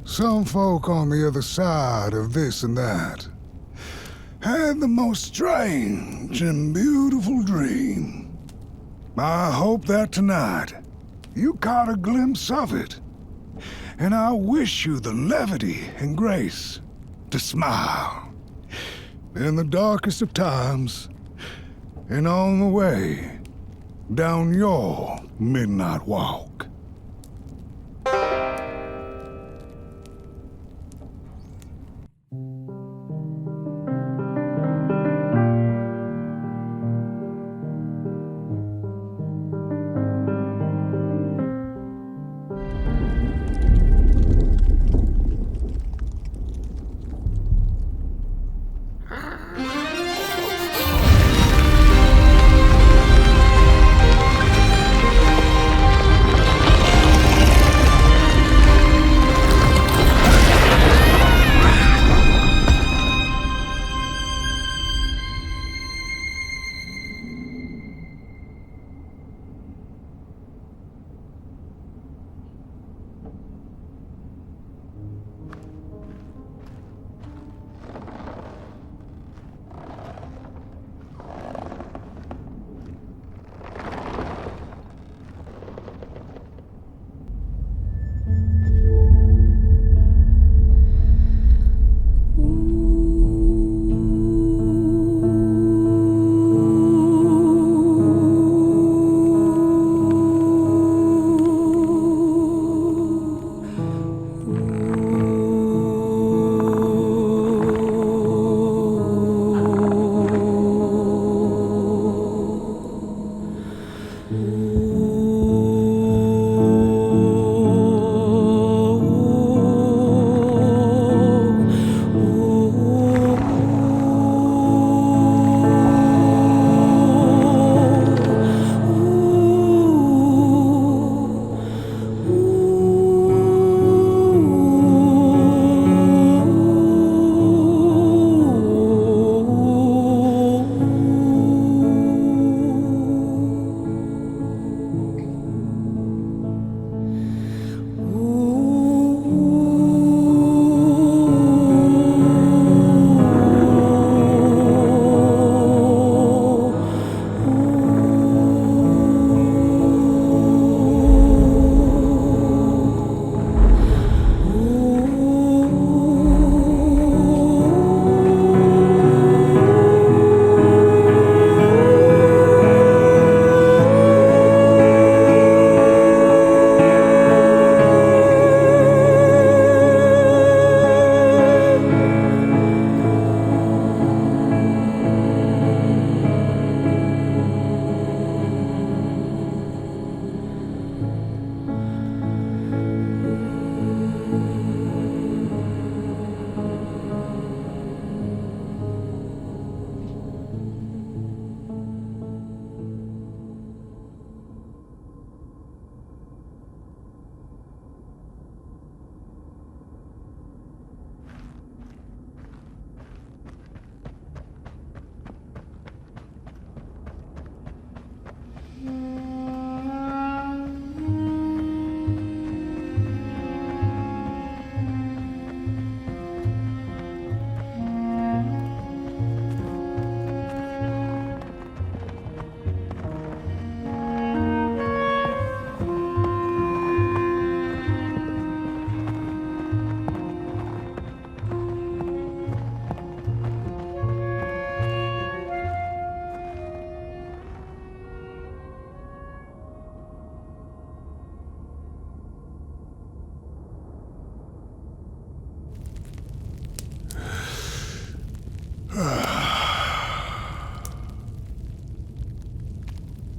some folk on the other side of this and that had the most strange and beautiful dream. I hope that tonight you caught a glimpse of it, and I wish you the levity and grace to smile in the darkest of times and on the way down your midnight walk.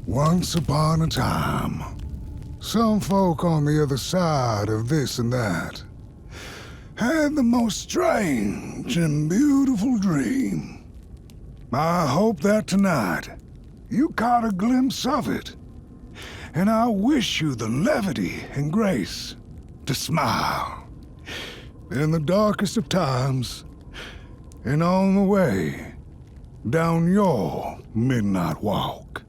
Once upon a time, some folk on the other side of this and that had the most strange and beautiful dream. I hope that tonight you caught a glimpse of it, and I wish you the levity and grace to smile in the darkest of times and on the way down your midnight walk.